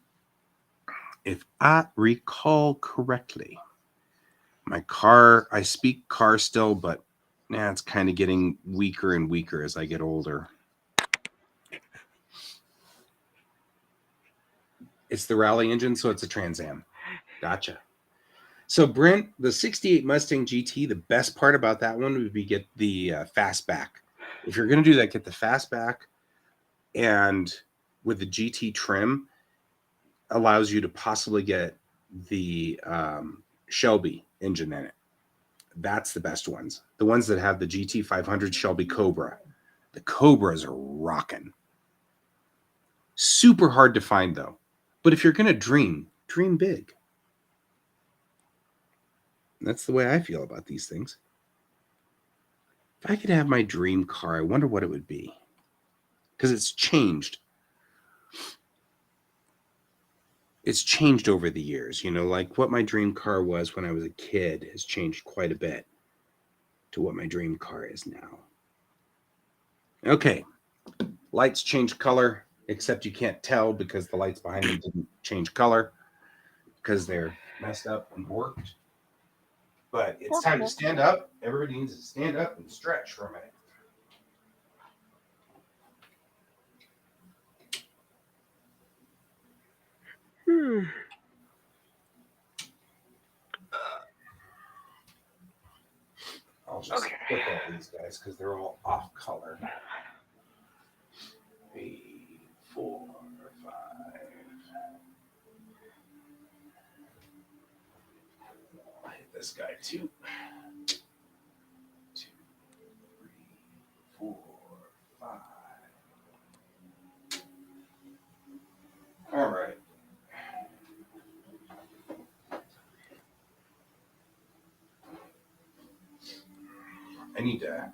if I recall correctly, I speak car still, but it's kind of getting weaker and weaker as I get older. It's the Rally engine, so it's a Trans Am. Gotcha. So Brent, the 68 Mustang GT, the best part about that one would be get the fastback. If you're going to do that, get the fastback, and with the GT trim, allows you to possibly get the Shelby engine in it. That's the best ones. The ones that have the GT 500 Shelby Cobra. The Cobras are rocking. Super hard to find, though. But if you're going to dream big. That's the way I feel about these things. If I could have my dream car, I wonder what it would be. Because it's changed. it's changed over the years. You know, like what my dream car was when I was a kid has changed quite a bit to what my dream car is now. Okay, lights change color, except you can't tell because the lights behind me didn't change color because they're messed up and warped. But it's time to stand up. Everybody needs to stand up and stretch for a minute. I'll just flip all these guys because they're all off color. 3, 4, 5. I'll hit this guy too. 2, 3, 4, 5. All right. I need to.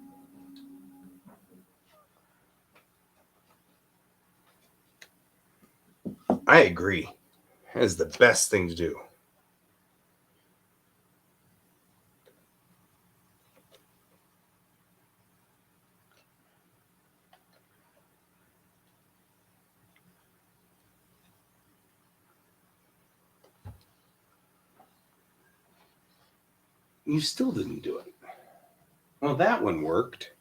I agree. That is the best thing to do. You still didn't do it. Well, that one worked.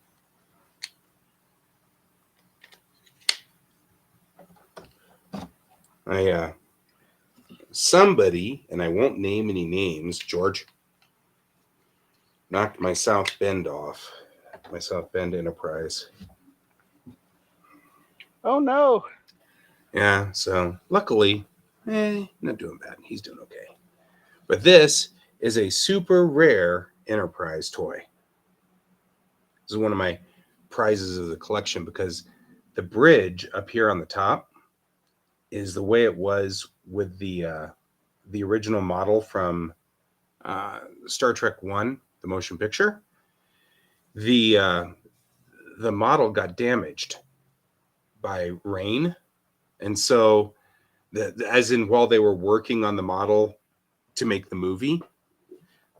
Somebody, and I won't name any names, George, knocked my South Bend off, my South Bend Enterprise. Oh no. Yeah, so luckily, not doing bad. He's doing okay. But this is a super rare Enterprise toy. This is one of my prizes of the collection because the bridge up here on the top is the way it was with the original model from Star Trek 1, the motion picture. The model got damaged by rain, and so as in while they were working on the model to make the movie,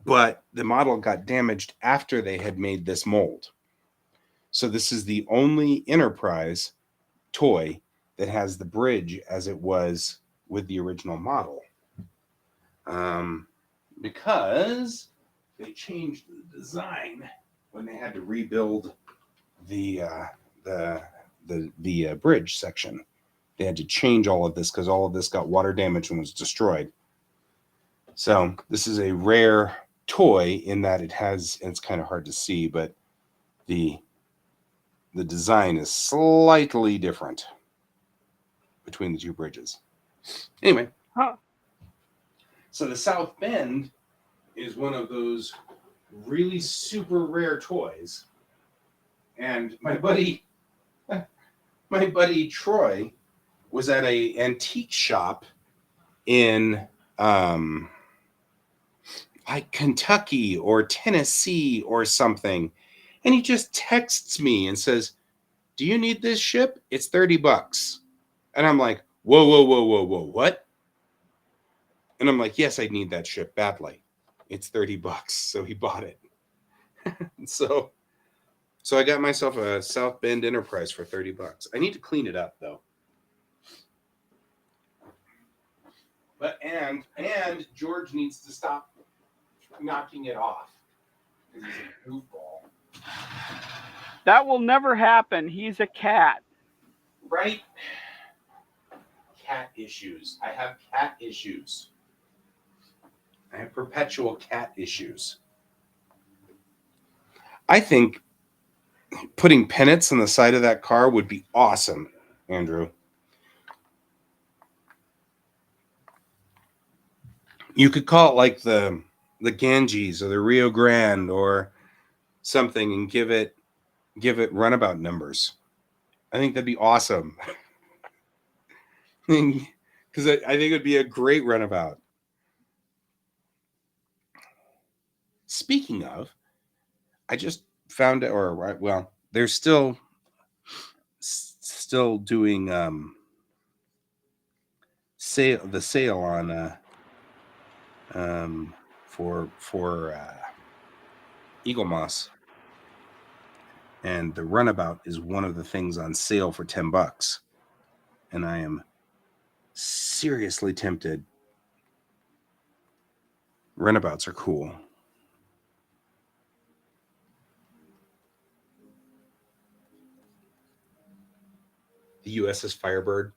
but the model got damaged after they had made this mold. So this is the only Enterprise toy that has the bridge as it was with the original model. Because they changed the design when they had to rebuild the bridge section. They had to change all of this because all of this got water damage and was destroyed. So this is a rare toy in that it has, and it's kind of hard to see, but the design is slightly different between the two bridges. Anyway. So the South Bend is one of those really super rare toys. And my buddy Troy was at a antique shop in like Kentucky or Tennessee or something. And he just texts me and says, "Do you need this ship? It's $30. And I'm like, whoa, what? And I'm like, yes, I need that ship badly. It's $30. So he bought it. So I got myself a South Bend Enterprise for $30. I need to clean it up though. But and George needs to stop knocking it off because he's a goofball. That will never happen. He's a cat. Right? Cat issues. I have cat issues. I have perpetual cat issues. I think putting pennants on the side of that car would be awesome, Andrew. You could call it like the Ganges or the Rio Grande or something and give it runabout numbers. I think that'd be awesome. Because I think it'd be a great runabout. Speaking of, I just found it, or well, they're still doing sale on for Eagle Moss, and the runabout is one of the things on sale for $10, and I am seriously tempted. Runabouts are cool. The USS Firebird.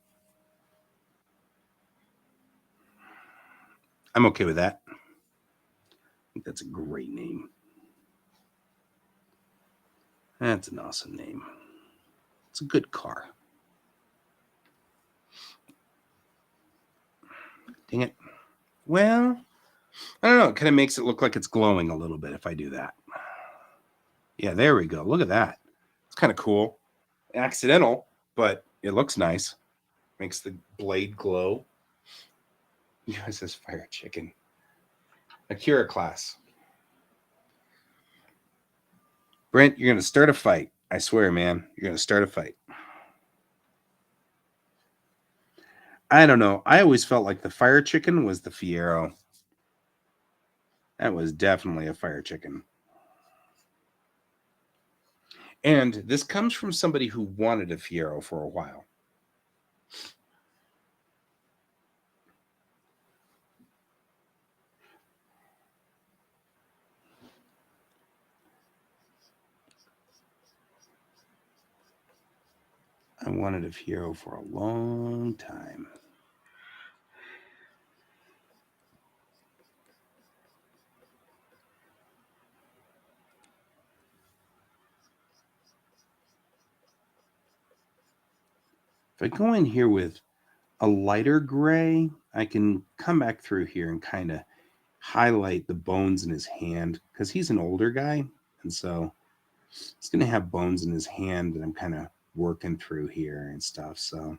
I'm okay with that. I think that's a great name. That's an awesome name. It's a good car. Dang it. Well, I don't know. It kind of makes it look like it's glowing a little bit if I do that. Yeah, there we go. Look at that. It's kind of cool. Accidental, but it looks nice. Makes the blade glow. USS Fire Chicken. Akira class. Brent, you're going to start a fight. I swear, man. You're going to start a fight. I don't know. I always felt like the Fire Chicken was the Fiero. That was definitely a Fire Chicken. And this comes from somebody who wanted a Fiero for a while. I wanted a Fiero for a long time. If I go in here with a lighter gray, I can come back through here and kind of highlight the bones in his hand, because he's an older guy, and so he's going to have bones in his hand that I'm kind of working through here and stuff. So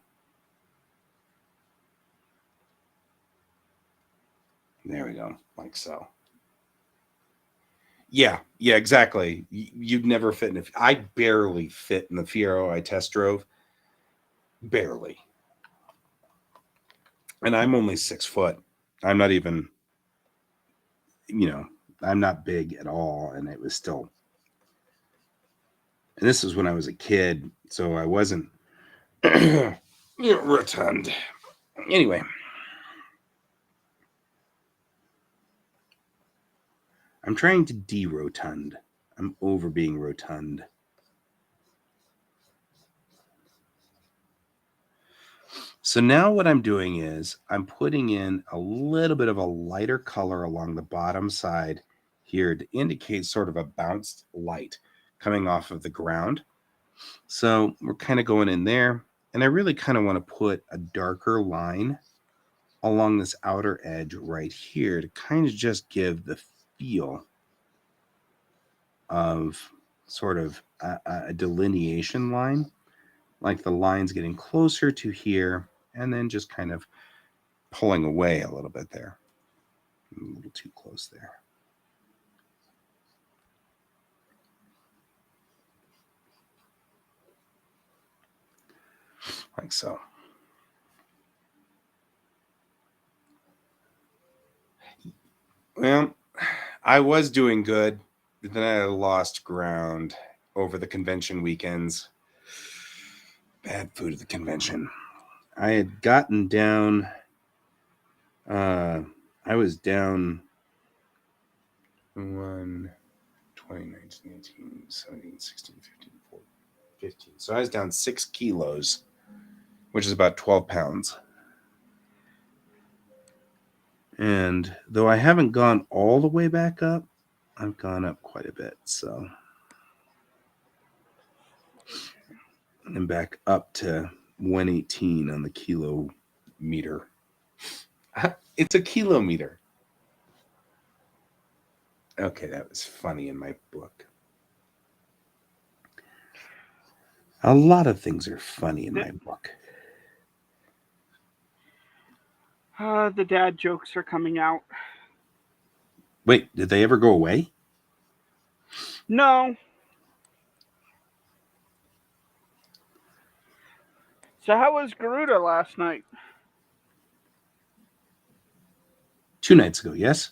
there we go, like so. Yeah, exactly. You'd never fit in I barely fit in the Fiero I test drove. Barely. And I'm only 6 foot. I'm not even, I'm not big at all. And it was still, and this is when I was a kid, so I wasn't rotund. Anyway. I'm trying to de-rotund. I'm over being rotund. So now what I'm doing is I'm putting in a little bit of a lighter color along the bottom side here to indicate sort of a bounced light coming off of the ground. So we're kind of going in there, and I really kind of want to put a darker line along this outer edge right here to kind of just give the feel of sort of a delineation line, like the line's getting closer to here and then just kind of pulling away a little bit there. A little too close there. Like so. Well, I was doing good, but then I lost ground over the convention weekends. Bad food at the convention. I had gotten down, I was down 1, 20, 19, 18, 17, 16, 15, 14, 15. So I was down 6 kilos, which is about 12 pounds. And though I haven't gone all the way back up, I've gone up quite a bit. So I'm back up to 118 on the kilo meter. It's a kilometer. Okay, that was funny in my book. A lot of things are funny in my book. The dad jokes are coming out. Wait, did they ever go away? No. So how was Garuda last night? 2 nights ago, yes?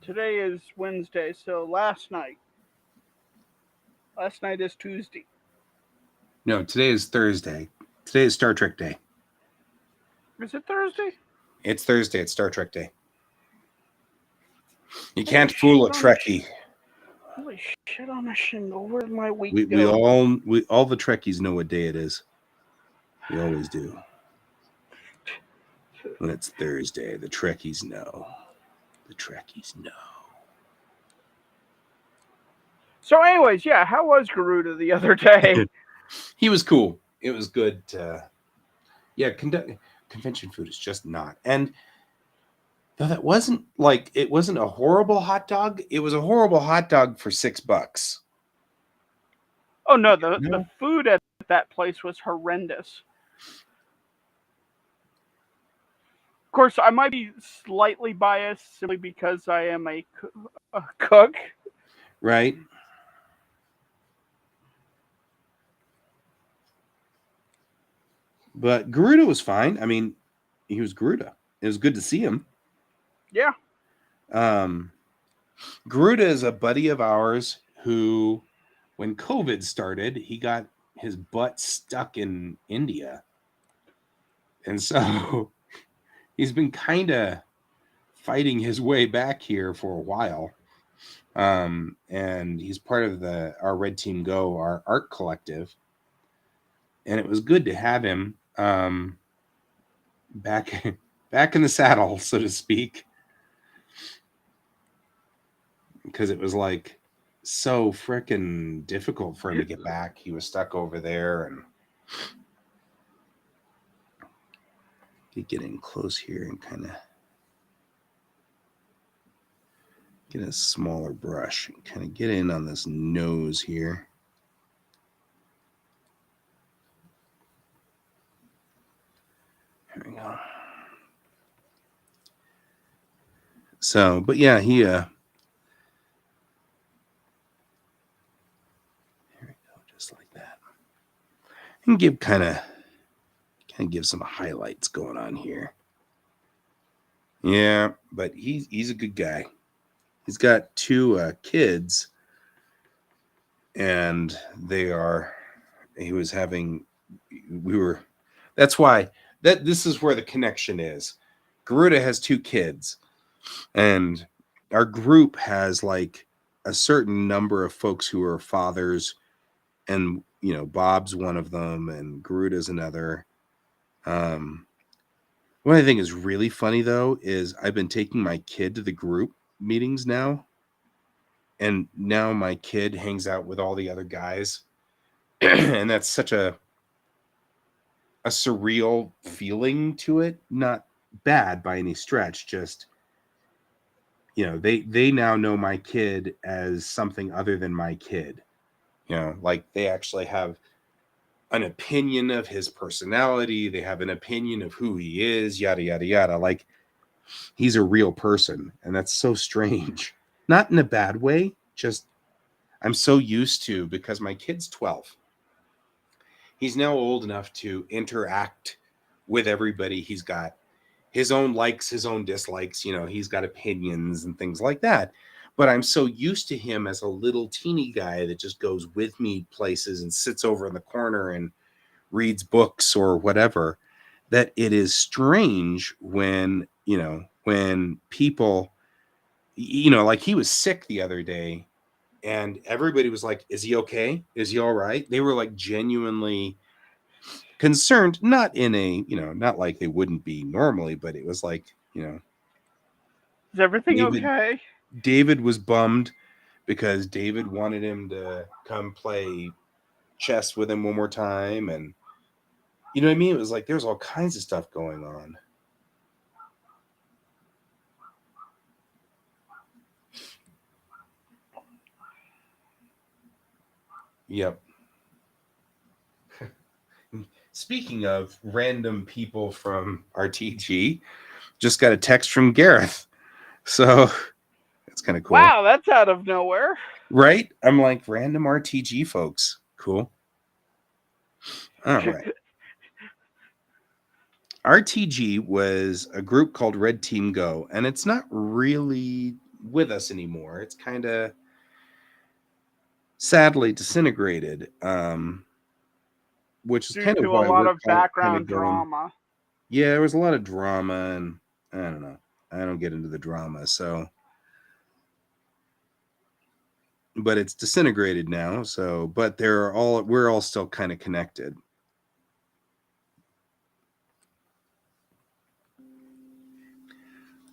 Today is Wednesday, so last night. Last night is Tuesday. No, today is Thursday. Today is Star Trek Day. Is it Thursday? It's Thursday. It's Star Trek Day. You Holy can't fool a shit on a Trekkie. Holy shit on a shingle. Where'd my week We go? all the Trekkies know what day it is. We always do. When it's Thursday, the Trekkies know. The Trekkies know. So, anyways, yeah, how was Garuda the other day? He was cool. It was good. Convention food is just not. And though that wasn't like, it wasn't a horrible hot dog. It was a horrible hot dog for $6. Oh no, the food at that place was horrendous. Of course, I might be slightly biased simply because I am a cook. Right. But Garuda was fine. I mean, he was Garuda. It was good to see him. Yeah. Garuda is a buddy of ours who, when COVID started, he got his butt stuck in India. And so he's been kind of fighting his way back here for a while. And he's part of our Red Team Go, our art collective. And it was good to have him back in the saddle, so to speak. Because it was like so freaking difficult for him to get back. He was stuck over there, and get in close here and kind of get a smaller brush and kind of get in on this nose here. There we go. So, but yeah, he here we go, just like that. And give kind of give some highlights going on here. Yeah, but he's a good guy. He's got 2 kids, and that's why this is where the connection is. Garuda has 2 kids, and our group has like a certain number of folks who are fathers, and Bob's one of them, and Garuda's another. What I think is really funny though is I've been taking my kid to the group meetings now, and now my kid hangs out with all the other guys, and that's such a surreal feeling to it. Not bad by any stretch, just they now know my kid as something other than my kid. Like they actually have an opinion of his personality. They have an opinion of who he is, yada, yada, yada. Like he's a real person. And that's so strange. Not in a bad way. Just I'm so used to, because my kid's 12. He's now old enough to interact with everybody. He's got his own likes, his own dislikes. He's got opinions and things like that. But I'm so used to him as a little teeny guy that just goes with me places and sits over in the corner and reads books or whatever, that it is strange when people, like he was sick the other day, and everybody was like, is he okay? Is he all right? They were like genuinely concerned, not in a, not like they wouldn't be normally, but it was like, is everything okay? David was bummed because David wanted him to come play chess with him one more time. And you know what I mean? It was like, there's all kinds of stuff going on. Yep. Speaking of random people from RTG, just got a text from Gareth. So that's kind of cool. Wow, that's out of nowhere. Right? I'm like, random RTG folks. Cool. All right. RTG was a group called Red Team Go, and it's not really with us anymore. It's kind of sadly disintegrated, which is Due kind of to a why lot we're of kind background of going. drama. Yeah, there was a lot of drama, and I don't know. I don't get into the drama, so. But it's disintegrated now. So, but we're all still kind of connected.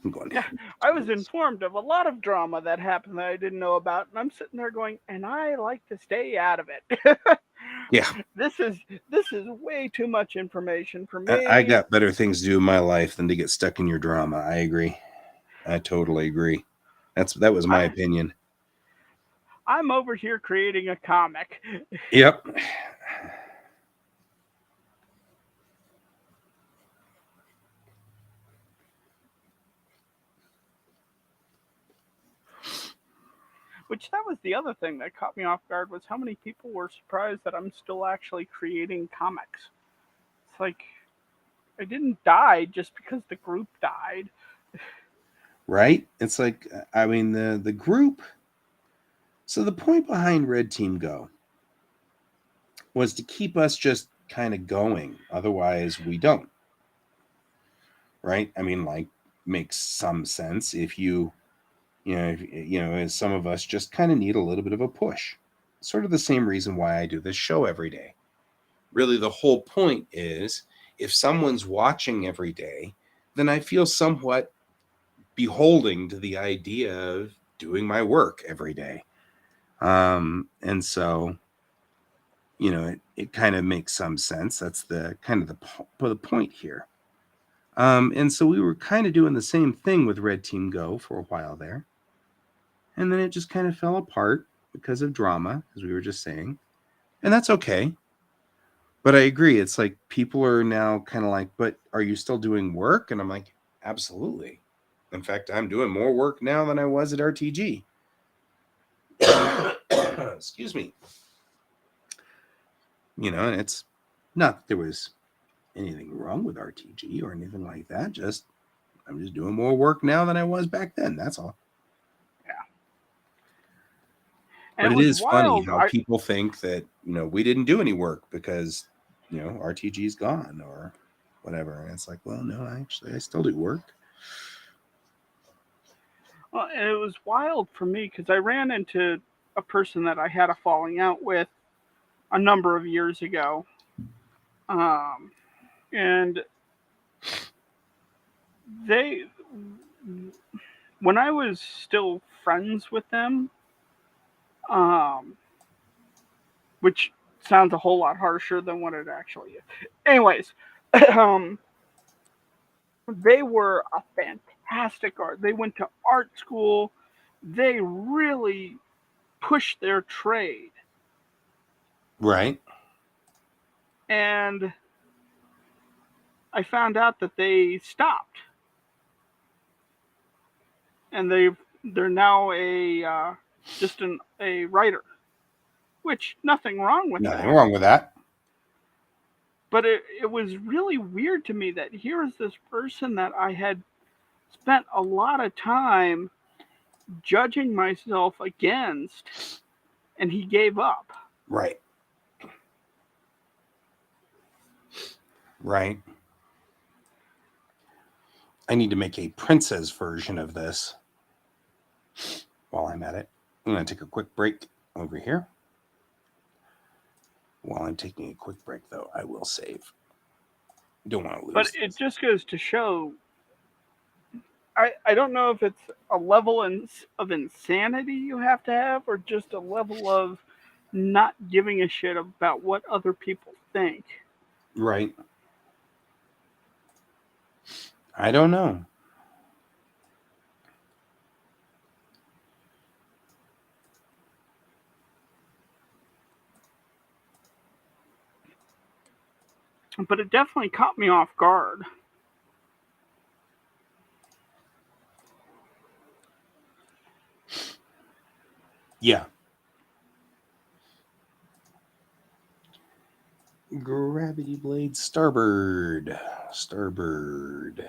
I'm going. Yeah, I was informed of a lot of drama that happened that I didn't know about, and I'm sitting there going, and I like to stay out of it. Yeah, This is way too much information for I me. got better things to do in my life than to get stuck in your drama. I agree. I totally agree. That was my opinion. I'm over here creating a comic. Yep. Which that was the other thing that caught me off guard was how many people were surprised that I'm still actually creating comics. It's like I didn't die just because the group died. Right? It's like, I mean, the group. So the point behind Red Team Go was to keep us just kind of going. Otherwise, we don't. Right? I mean, like, makes some sense if you as some of us just kind of need a little bit of a push. Sort of the same reason why I do this show every day. Really, the whole point is if someone's watching every day, then I feel somewhat beholding to the idea of doing my work every day. And so, it kind of makes some sense. That's the kind of the point here. And so we were kind of doing the same thing with Red Team Go for a while there. And then it just kind of fell apart because of drama, as we were just saying. And that's okay. But I agree. It's like people are now kind of like, but are you still doing work? And I'm like, absolutely. In fact, I'm doing more work now than I was at RTG. Excuse me. And it's not that there was anything wrong with RTG or anything like that. Just I'm just doing more work now than I was back then. That's all. Yeah. And But it it was is funny wild. how people think that, we didn't do any work because, RTG's gone or whatever. And it's like, well, no, I still do work. Well, and it was wild for me because I ran into a person that I had a falling out with a number of years ago. And they, when I was still friends with them, um, which sounds a whole lot harsher than what it actually is. Anyways, um, they were a fantastic art. They went to art school. They really pushed their trade. Right. And I found out that they stopped. And they're now just a writer, which nothing wrong with Nothing that. wrong with that. But it was really weird to me that here is this person that I had spent a lot of time judging myself against, and he gave up. Right. Right. I need to make a princess version of this while I'm at it. I'm going to take a quick break over here. While I'm taking a quick break, though, I will save. Don't want to lose. But it just goes to show. I don't know if it's a level of insanity you have to have, or just a level of not giving a shit about what other people think. Right. I don't know. But it definitely caught me off guard. Yeah. Gravity blade starboard. Starboard.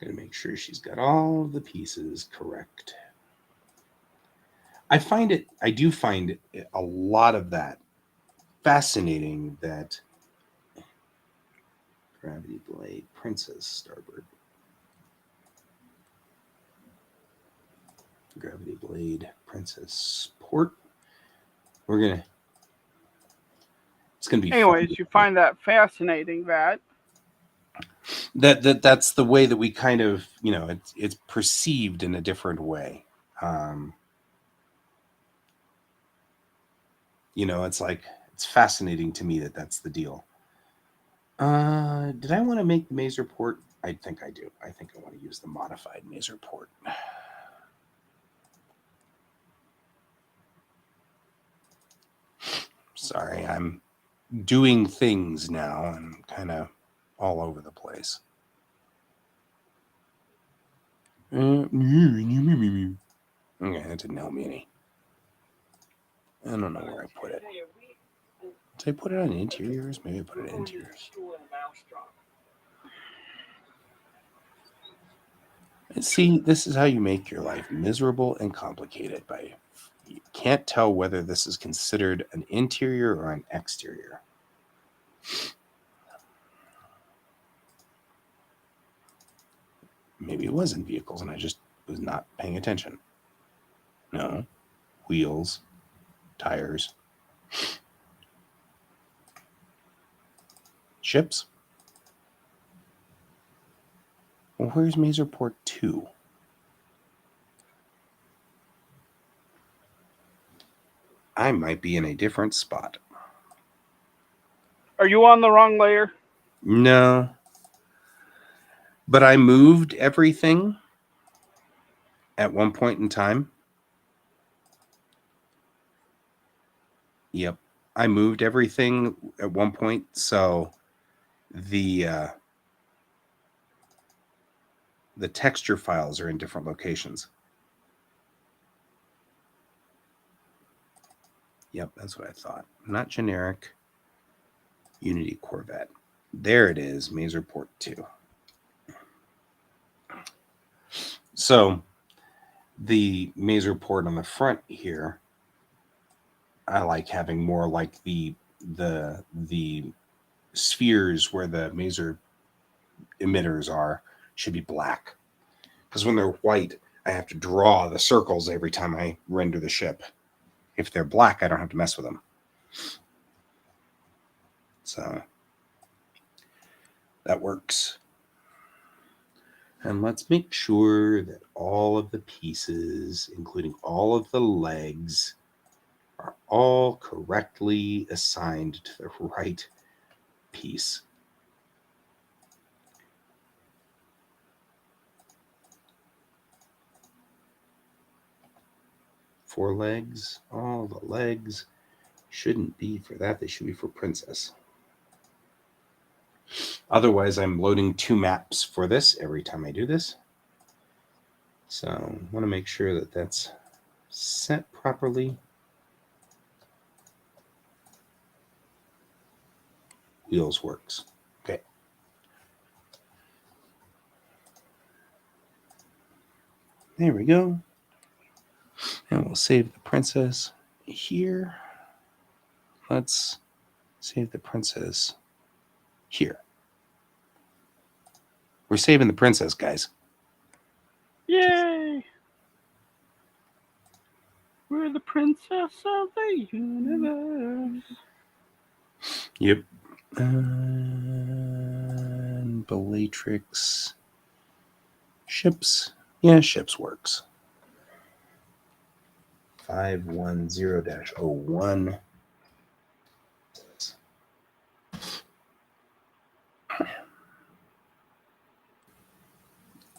Gotta make sure she's got all the pieces correct. I do find a lot of that fascinating, that gravity blade princess starboard. Gravity blade princess port. It's gonna be Anyways, fun. you find that fascinating That's the way that we kind of, it's perceived in a different way. It's like, it's fascinating to me that that's the deal. Did I want to make the maser port? I think I do. I think I want to use the modified maser port. Sorry, I'm doing things now and kind of all over the place. Okay, that didn't help me any. I don't know where I put it. Did I put it on interiors? Maybe I put it on interiors. See, this is how you make your life miserable and complicated. You can't tell whether this is considered an interior or an exterior. Maybe it was in vehicles and I just was not paying attention. No. Wheels, tires, ships. Well, where's Maser Port 2? I might be in a different spot. Are you on the wrong layer? No. But I moved everything at one point in time. Yep. I moved everything at one point, so the texture files are in different locations. Yep, that's what I thought. Not generic. Unity Corvette. There it is, Maser Port 2. So the Maser port on the front here, I like having more like the spheres where the Maser emitters are should be black. Because when they're white, I have to draw the circles every time I render the ship. If they're black, I don't have to mess with them. So that works. And let's make sure that all of the pieces, including all of the legs, are all correctly assigned to the right piece. Four legs, all the legs shouldn't be for that. They should be for princess. Otherwise, I'm loading 2 maps for this every time I do this. So I want to make sure that that's set properly. Wheels works. Okay. There we go. And we'll save the princess here. Let's save the princess here. We're saving the princess, guys. Yay! We're the princess of the universe. Yep. And Bellatrix. Ships. Yeah, ships works. 510-01.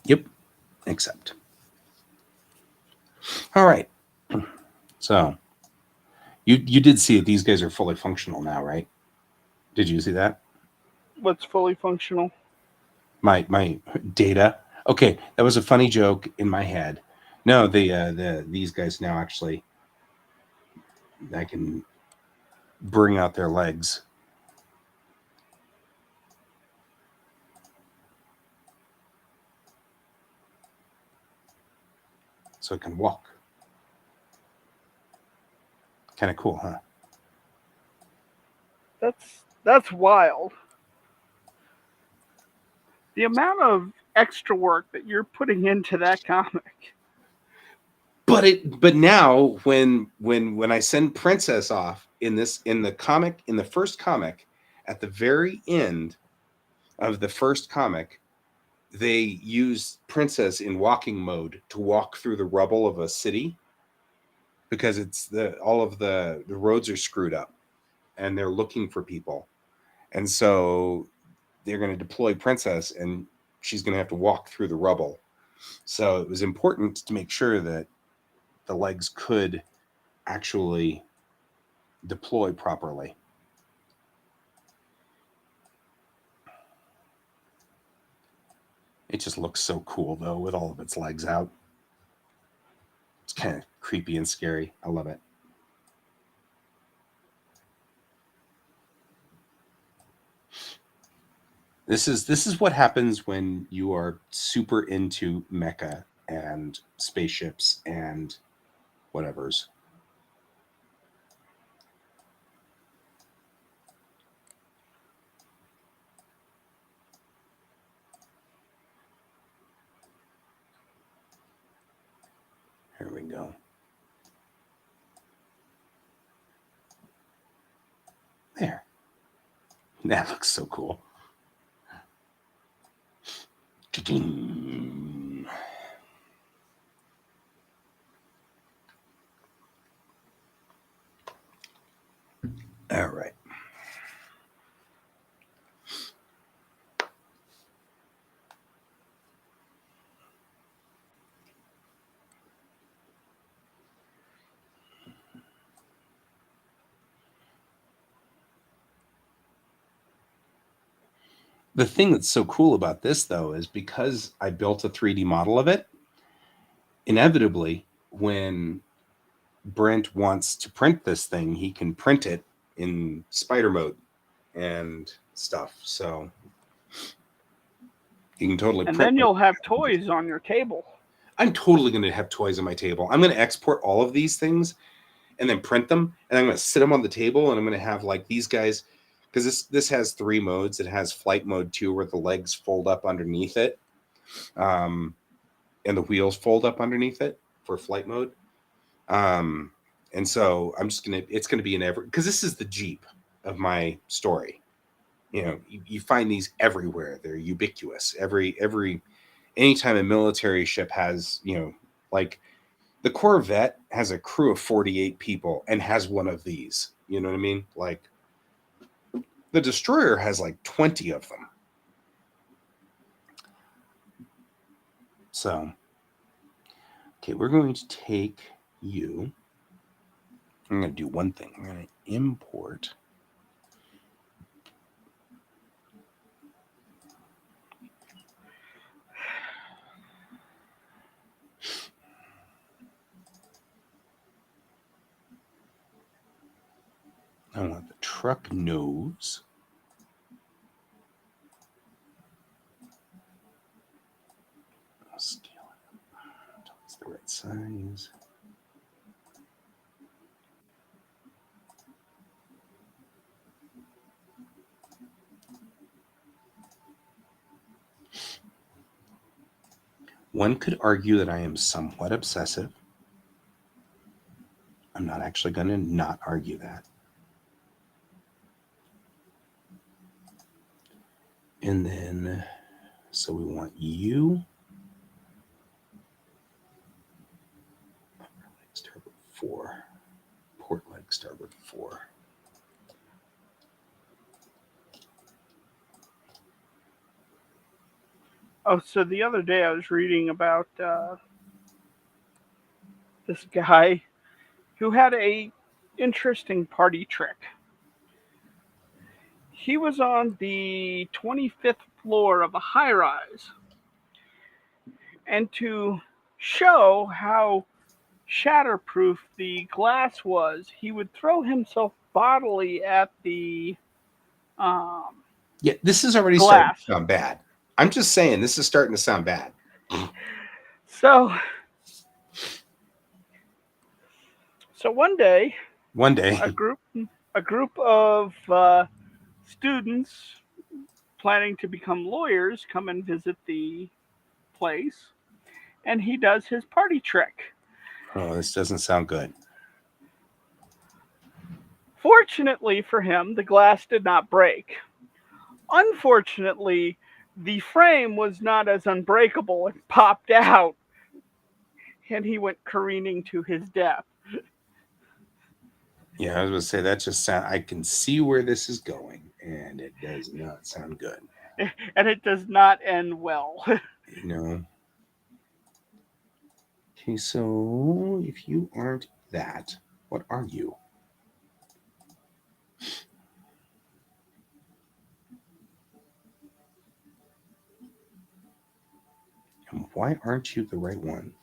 Yep. Accept. All right. So you did see that these guys are fully functional now, right? Did you see that? What's fully functional? My data. Okay, that was a funny joke in my head. No, these guys now actually, I can bring out their legs. So it can walk. Kind of cool, huh? That's wild. The amount of extra work that you're putting into that comic. But now when I send Princess off in the first comic, at the very end of the first comic, they use Princess in walking mode to walk through the rubble of a city because all of the roads are screwed up and they're looking for people. And so they're going to deploy Princess and she's going to have to walk through the rubble. So it was important to make sure that the legs could actually deploy properly. It just looks so cool though with all of its legs out. It's kind of creepy and scary. I love it. This is what happens when you are super into mecha and spaceships and whatevers. Here we go. There. That looks so cool. All right. The thing that's so cool about this, though, is because I built a 3D model of it, inevitably, when Brent wants to print this thing, he can print it in spider mode and stuff. So you can totally And print. then you'll have toys on your table. I'm totally going to have toys on my table. I'm going to export all of these things and then print them, and I'm going to sit them on the table, and I'm going to have like these guys, because this has 3 modes. It has flight mode 2, where the legs fold up underneath it, and the wheels fold up underneath it for flight mode. And so it's gonna be in every, because this is the Jeep of my story. You know, you find these everywhere. They're ubiquitous. Anytime a military ship has, like the Corvette has a crew of 48 people and has one of these. You know what I mean? Like the destroyer has like 20 of them. So, okay, we're going to take you. I'm going to do one thing. I'm going to import. I want the truck nose. I'll scale it until it's the right size. One could argue that I am somewhat obsessive. I'm not actually going to not argue that. And then, so we want you. Starboard 4. Port leg starboard 4. Oh, so the other day I was reading about this guy who had a interesting party trick. He was on the 25th floor of a high-rise, and to show how shatterproof the glass was, he would throw himself bodily at the Yeah, this is already starting glass. to sound bad. I'm just saying, this is starting to sound bad. So one day, One day, a group of students planning to become lawyers come and visit the place, and he does his party trick. oh, this doesn't sound good. Fortunately for him, the glass did not break. Unfortunately, the frame was not as unbreakable and popped out, and he went careening to his death. Yeah, I was going to say that just sound. I can see where this is going, and it does not sound good. And it does not end well. You know. Okay, so if you aren't that, what are you? And why aren't you the right one?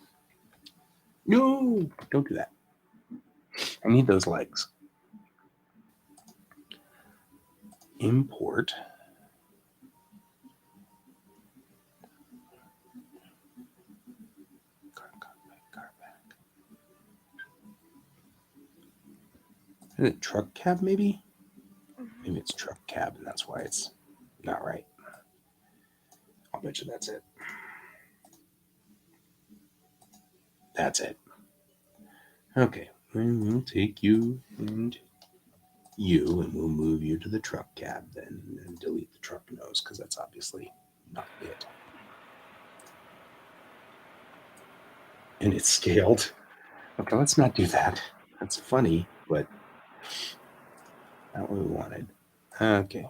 No, don't do that. I need those legs. Import. Is it truck cab, maybe? Maybe it's truck cab, and that's why it's not right. I'll bet you that's it. That's it. Okay, we'll take you and you, and we'll move you to the truck cab then, and delete the truck nose, because that's obviously not it. And it's scaled. Okay, let's not do that. That's funny, but not what we wanted. Okay.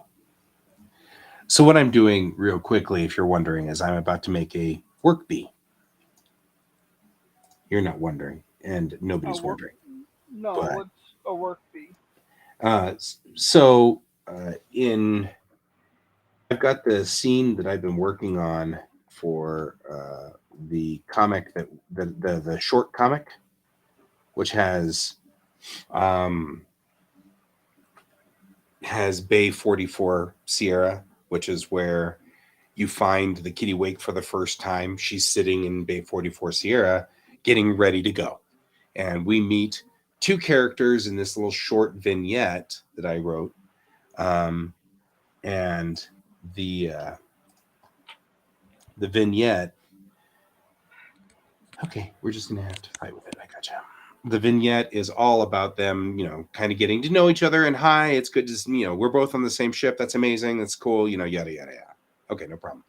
So what I'm doing real quickly, if you're wondering, is I'm about to make a work bee. You're not wondering, and nobody's wondering. No, But, it's a work bee. I've got the scene that I've been working on for the comic that the short comic, which has Bay 44 Sierra, which is where you find the Kitty Wake for the first time. She's sitting in Bay 44 Sierra, getting ready to go. And we meet two characters in this little short vignette that I wrote. And the vignette, okay, we're just going to have to fight with it. I gotcha. The vignette is all about them, kind of getting to know each other. And hi, it's good to, we're both on the same ship. That's amazing. That's cool. Yada, yada, yada. Okay, no problem.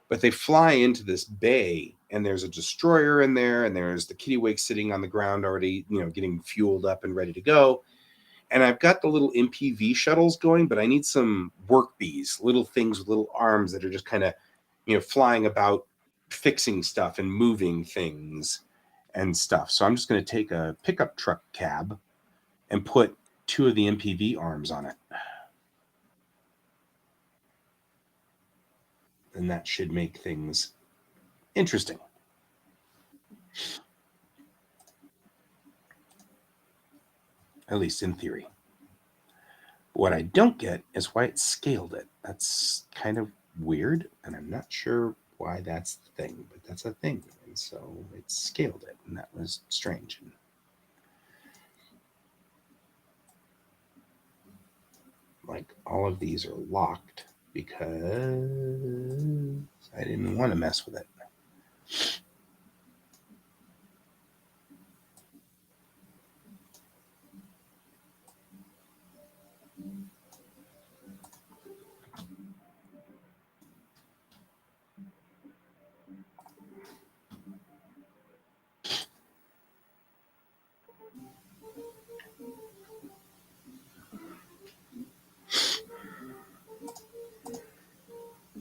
But they fly into this bay, and there's a destroyer in there, and there's the Kitty Wake sitting on the ground already, getting fueled up and ready to go. And I've got the little MPV shuttles going, but I need some work bees, little things with little arms that are just kind of, flying about, fixing stuff and moving things and stuff. So I'm just going to take a pickup truck cab and put two of the MPV arms on it. And that should make things interesting. At least in theory. What I don't get is why it scaled it. That's kind of weird, and I'm not sure why that's the thing, but that's a thing. And so it scaled it, and that was strange. Like, all of these are locked because I didn't want to mess with it.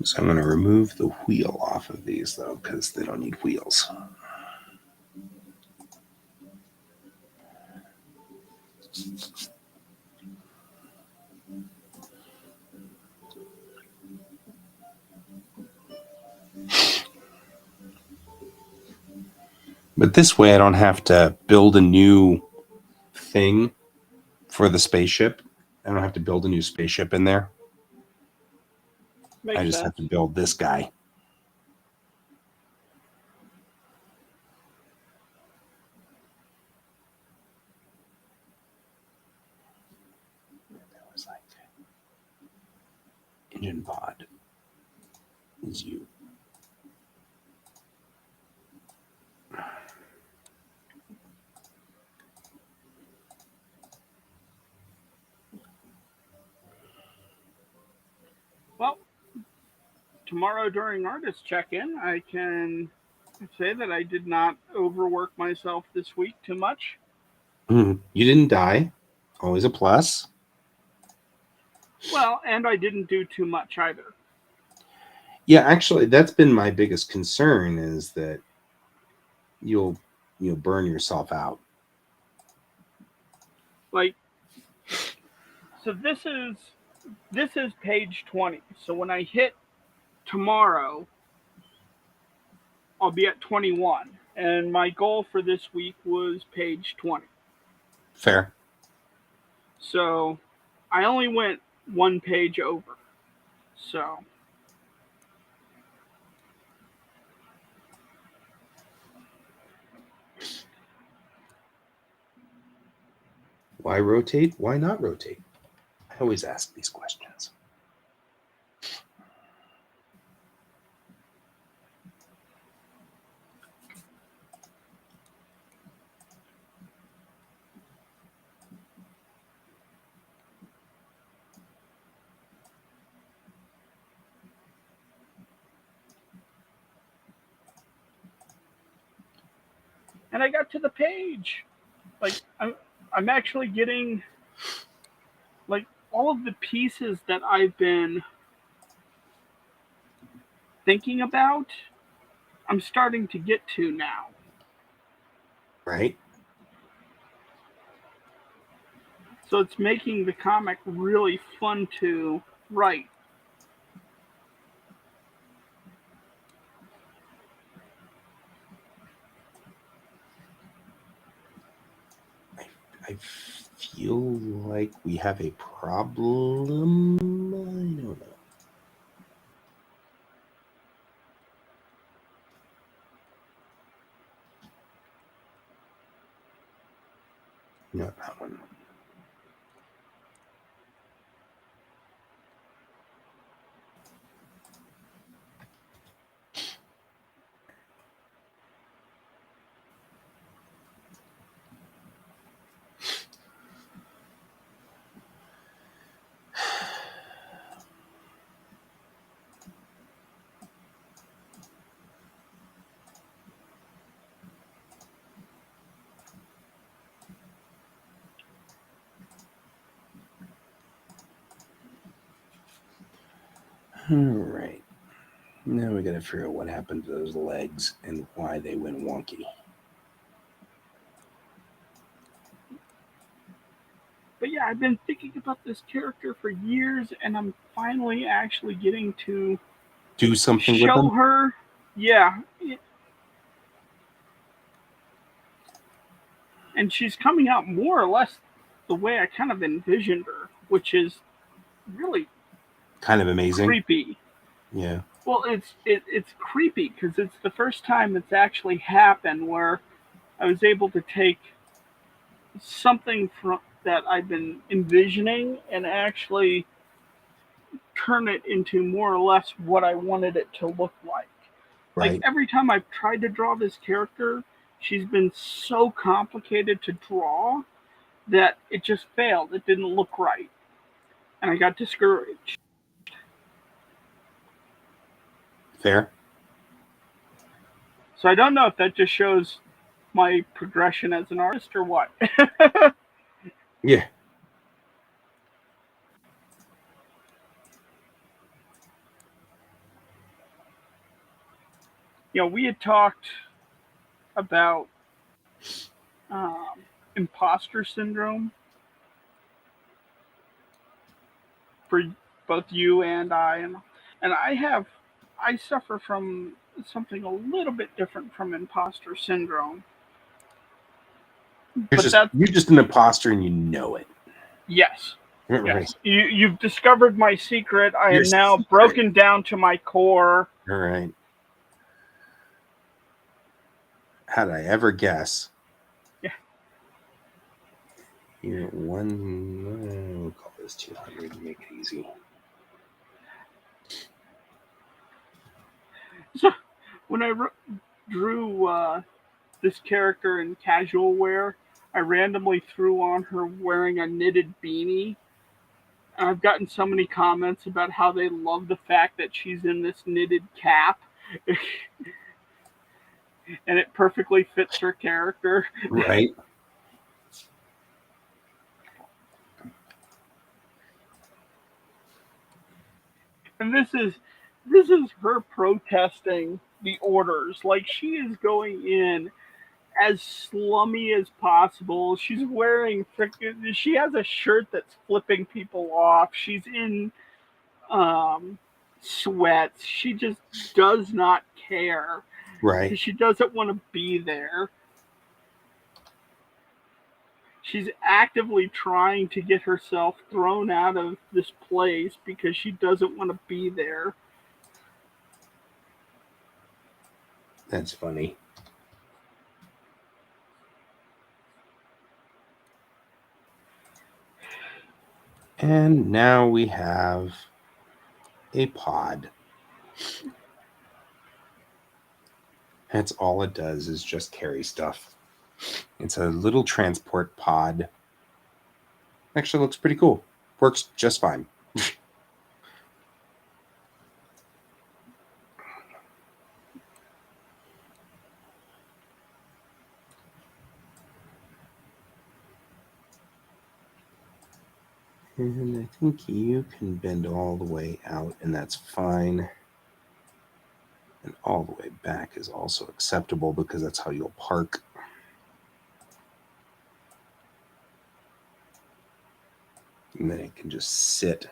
So I'm going to remove the wheel off of these, though, because they don't need wheels. But this way I don't have to build a new thing for the spaceship. I don't have to build a new spaceship in there. Makes I just sense. have to build this guy. That was like engine pod is you. Well, tomorrow during artist check-in, I can say that I did not overwork myself this week too much. You didn't die. Always a plus. Well, and I didn't do too much either. Yeah, actually, that's been my biggest concern is that you'll burn yourself out. Like, so this is page 20. So when I hit tomorrow, I'll be at 21. And my goal for this week was page 20. Fair. So I only went one page over. So Why rotate? Why not rotate? I always ask these questions. and I got to the page. Like I'm actually getting like all of the pieces that I've been thinking about, I'm starting to get to now. Right? So it's making the comic really fun to write. I feel like we have a problem. I don't know. Not that one. All right. Now we got to figure out what happened to those legs and why they went wonky. But yeah, I've been thinking about this character for years, and I'm finally actually getting to Do something with show them? her. Yeah. And she's coming out more or less the way I kind of envisioned her, which is really Kind of amazing. creepy. Yeah. Well, it's creepy because it's the first time it's actually happened where I was able to take something from that I've been envisioning and actually turn it into more or less what I wanted it to look like. Like Right. every time I've tried to draw this character, she's been so complicated to draw that it just failed. It didn't look right. And I got discouraged. Fair. So I don't know if that just shows my progression as an artist or what. Yeah. We had talked about um, imposter syndrome for both you and I, and I suffer from something a little bit different from imposter syndrome. But that's You're just an imposter and you know it. Yes. Right. Yes. You've discovered my secret. I Your am now secret. broken down to my core. All right. How'd I ever guess? Yeah. Here, we'll call this 200 to make it easy. So when I drew this character in casual wear, I randomly threw on her wearing a knitted beanie. And I've gotten so many comments about how they love the fact that she's in this knitted cap. And it perfectly fits her character. Right. And this is her protesting the orders. Like she is going in as slummy as possible. She's wearing frickin' she has a shirt that's flipping people off. She's in um sweats. She just does not care Right. because she doesn't want to be there. She's actively trying to get herself thrown out of this place because she doesn't want to be there. That's funny. And now we have a pod. That's all it does is just carry stuff. It's a little transport pod. Actually looks pretty cool. Works just fine. And I think you can bend all the way out, and that's fine. And all the way back is also acceptable because that's how you'll park. And then it can just sit.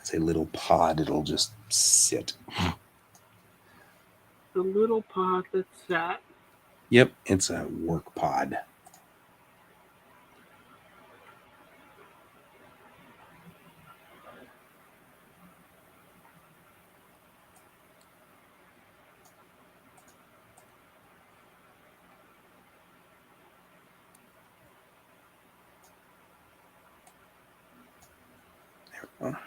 As a little pod, it'll just sit. The little pod that's sat. Yep, it's a work pod. There we go.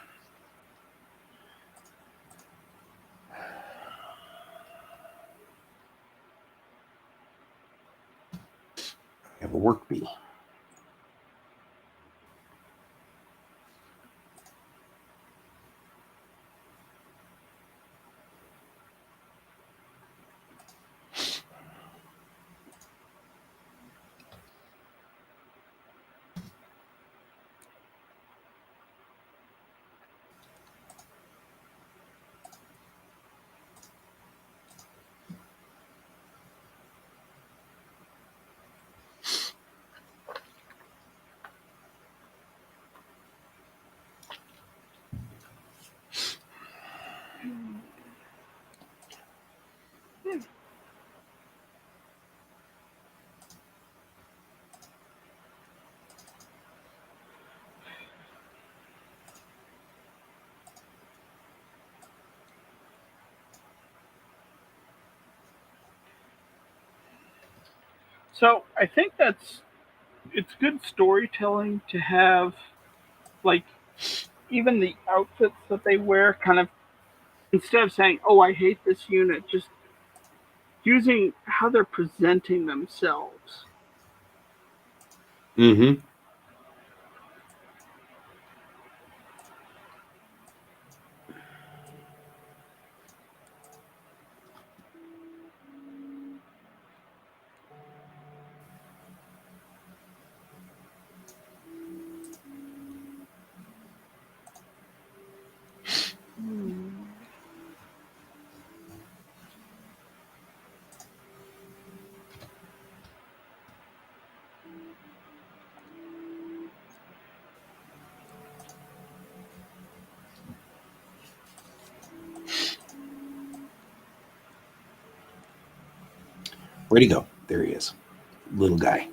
We have a work bee. So I think it's good storytelling to have like even the outfits that they wear kind of instead of saying, "Oh, I hate this unit," just using how they're presenting themselves. Mm-hmm. Way to go. There he is. Little guy.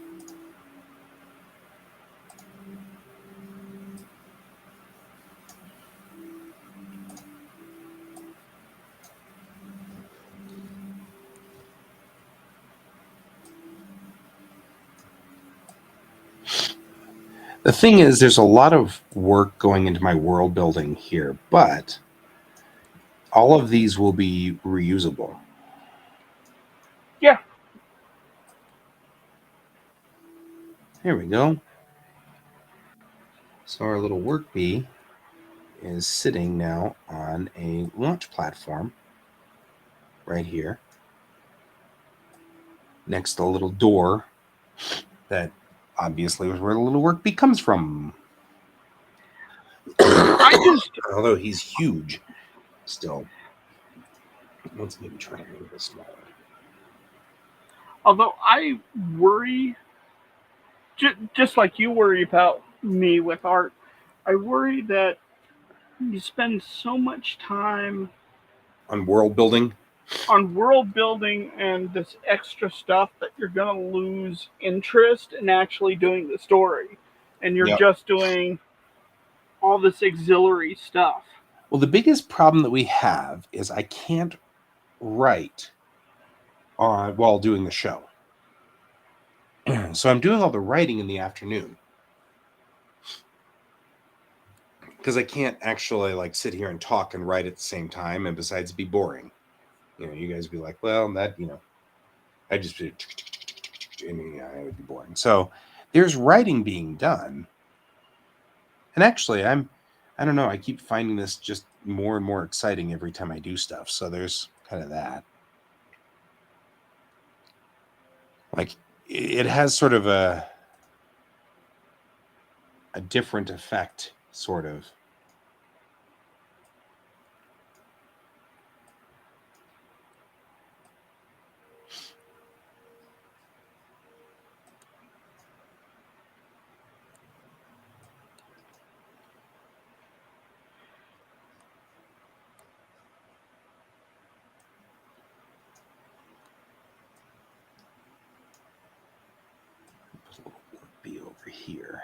The thing is, there's a lot of work going into my world building here, but all of these will be reusable. Yeah. Here we go. So our little work bee is sitting now on a launch platform right here next to a little door that obviously was where the little work bee comes from. Although he's huge still. Let's maybe try a little bit smaller. Although I worry, just like you worry about me with art, I worry that you spend so much time On world building? on world building and this extra stuff that you're going to lose interest in actually doing the story. And you're just doing all this auxiliary stuff. Well, the biggest problem that we have is I can't write while doing the show. So I'm doing all the writing in the afternoon. Because I can't actually like sit here and talk and write at the same time, and besides it'd be boring. You know, you guys would be like, well, that, you know, I just and it would be boring. So there's writing being done. And actually I don't know, I keep finding this just more and more exciting every time I do stuff. So there's kind of that. Like it has sort of a different effect, sort of. Be over here.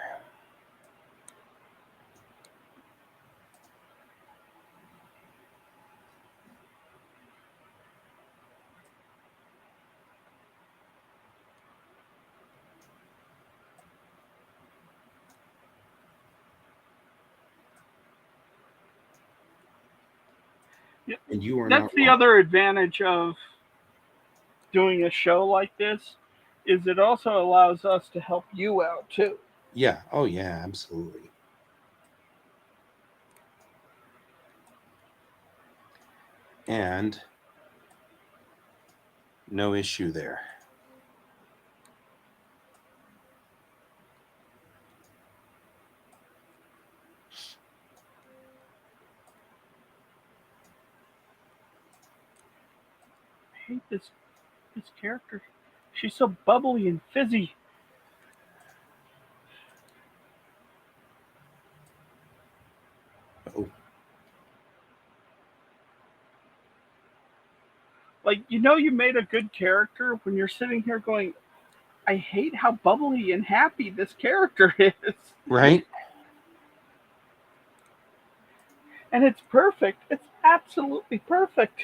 And you are That's not the wrong. other advantage of doing a show like this, is it also allows us to help you out too. Yeah. Oh yeah, absolutely. And no issue there. I hate this character. She's so bubbly and fizzy. Oh. Like, you know, you made a good character when you're sitting here going, I hate how bubbly and happy this character is. Right? And it's perfect. It's absolutely perfect.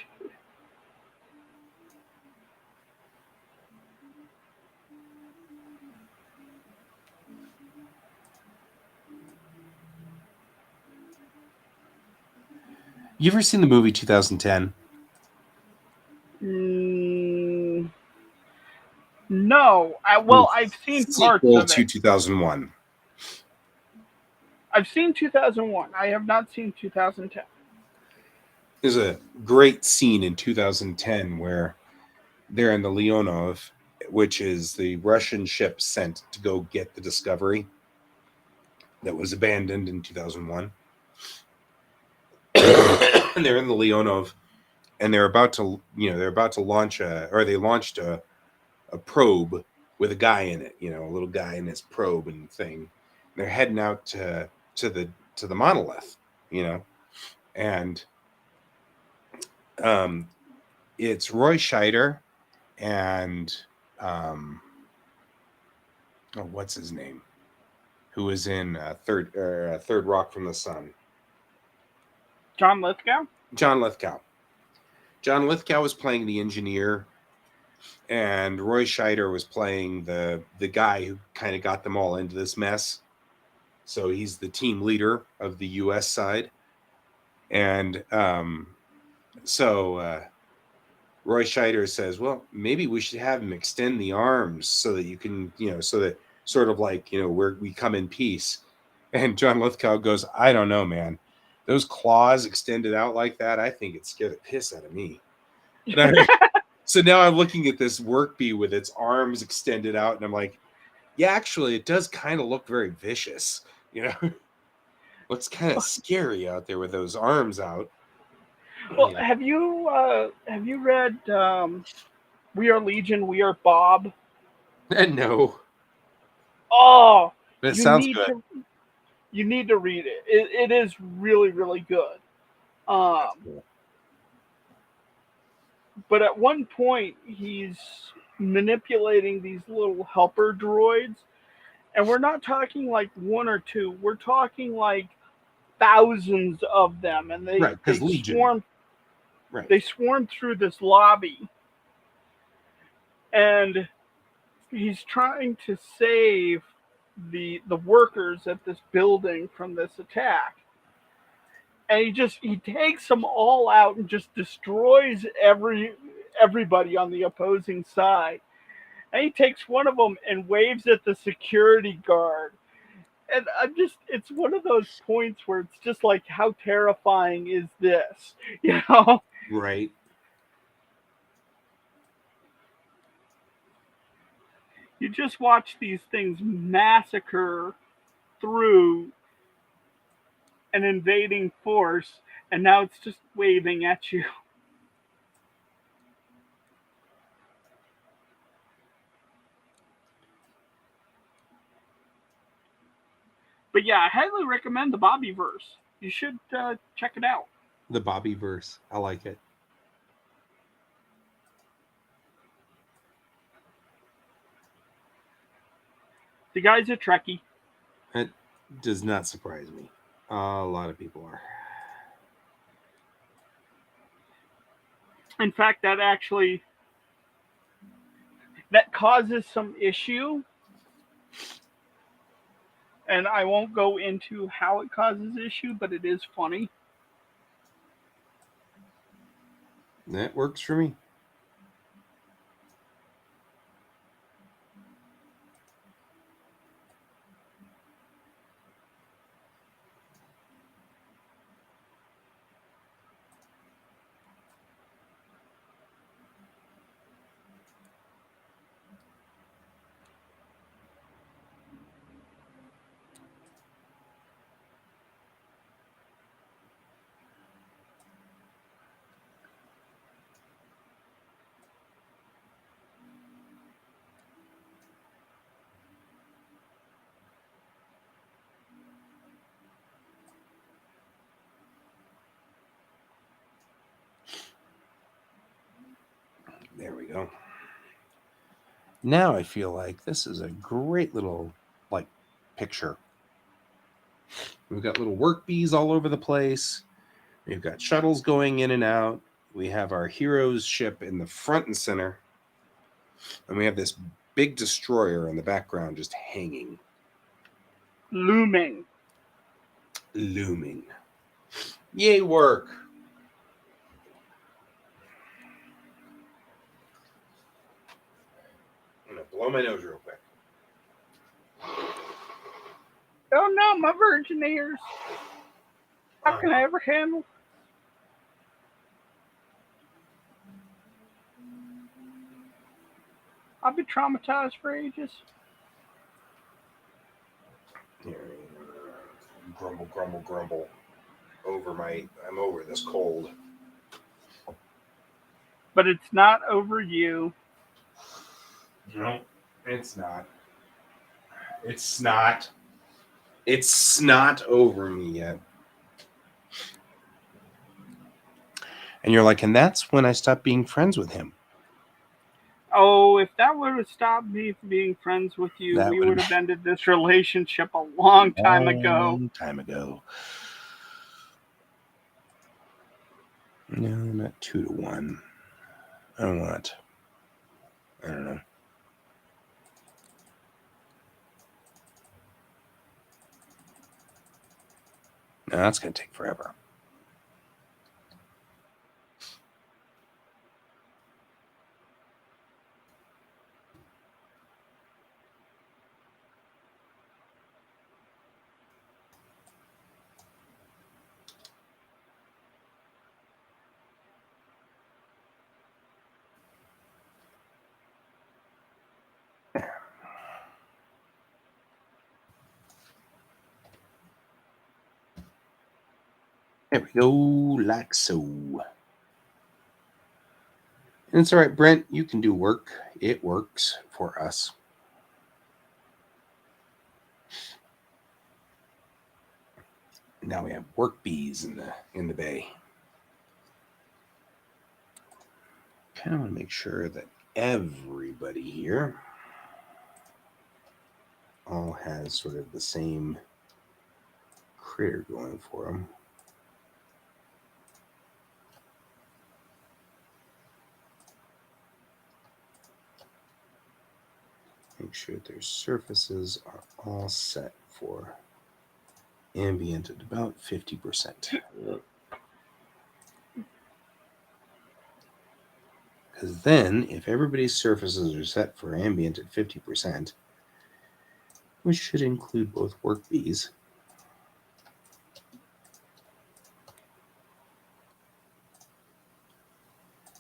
You ever seen the movie 2010? No. I've seen parts Sequel of to it. 2001. I've seen 2001. I have not seen 2010. There's a great scene in 2010 where they're in the Leonov, which is the Russian ship sent to go get the Discovery that was abandoned in 2001. And they're in the Leonov, and they're about to launch they launched a probe with a guy in it, a little guy in this probe and thing. They're heading out to the monolith, and it's Roy Scheider and what's his name? Who was in Third Rock from the Sun? John Lithgow? John Lithgow. John Lithgow was playing the engineer, and Roy Scheider was playing the guy who kind of got them all into this mess. So he's the team leader of the U.S. side. And so Roy Scheider says, well, maybe we should have him extend the arms so that you can, so that sort of like, we come in peace. And John Lithgow goes, I don't know, man. Those claws extended out like that, I think it scared the piss out of me. So now I'm looking at this work bee with its arms extended out, and I'm like, yeah, actually, it does kind of look very vicious. Looks kind of scary out there with those arms out. Well, have you read We Are Legion, We Are Bob? No. Oh, But it sounds good. You need to read it. It is really, really good. Cool. But at one point, he's manipulating these little helper droids, and we're not talking like one or two. We're talking like thousands of them, and they Legion. swarm. Right. They swarm through this lobby, and he's trying to save the workers at this building from this attack. And he takes them all out and just destroys everybody on the opposing side. And he takes one of them and waves at the security guard. And it's one of those points where it's just like, how terrifying is this? Right. You just watch these things massacre through an invading force, and now it's just waving at you. But yeah, I highly recommend the Bobbyverse. You should check it out. The Bobbyverse. I like it. The guy's a Trekkie. It does not surprise me. A lot of people are. In fact, that causes some issue. And I won't go into how it causes issue, but it is funny. That works for me. There we go. Now I feel like this is a great little picture. We've got little work bees all over the place. We've got shuttles going in and out. We have our hero's ship in the front and center. And we have this big destroyer in the background just hanging. Looming. Yay, work. I'm going to blow my nose real quick. Oh no, my virgin ears. How can I ever handle? I've been traumatized for ages. Here, grumble. I'm over this cold. But it's not over you. No, it's not. It's not over me yet. And you're like, and that's when I stopped being friends with him. Oh, if that would have stopped me from being friends with you, That we would would have have ended this relationship a long been time a ago. long time ago. No, not 2-1. I don't know. No, that's going to take forever. There we go, like so. And it's all right, Brent. You can do work. It works for us. Now we have work bees in the bay. Kind of want to make sure that everybody here all has sort of the same critter going for them. Make sure their surfaces are all set for ambient at about 50%. Because then, if everybody's surfaces are set for ambient at 50%, which should include both work bees,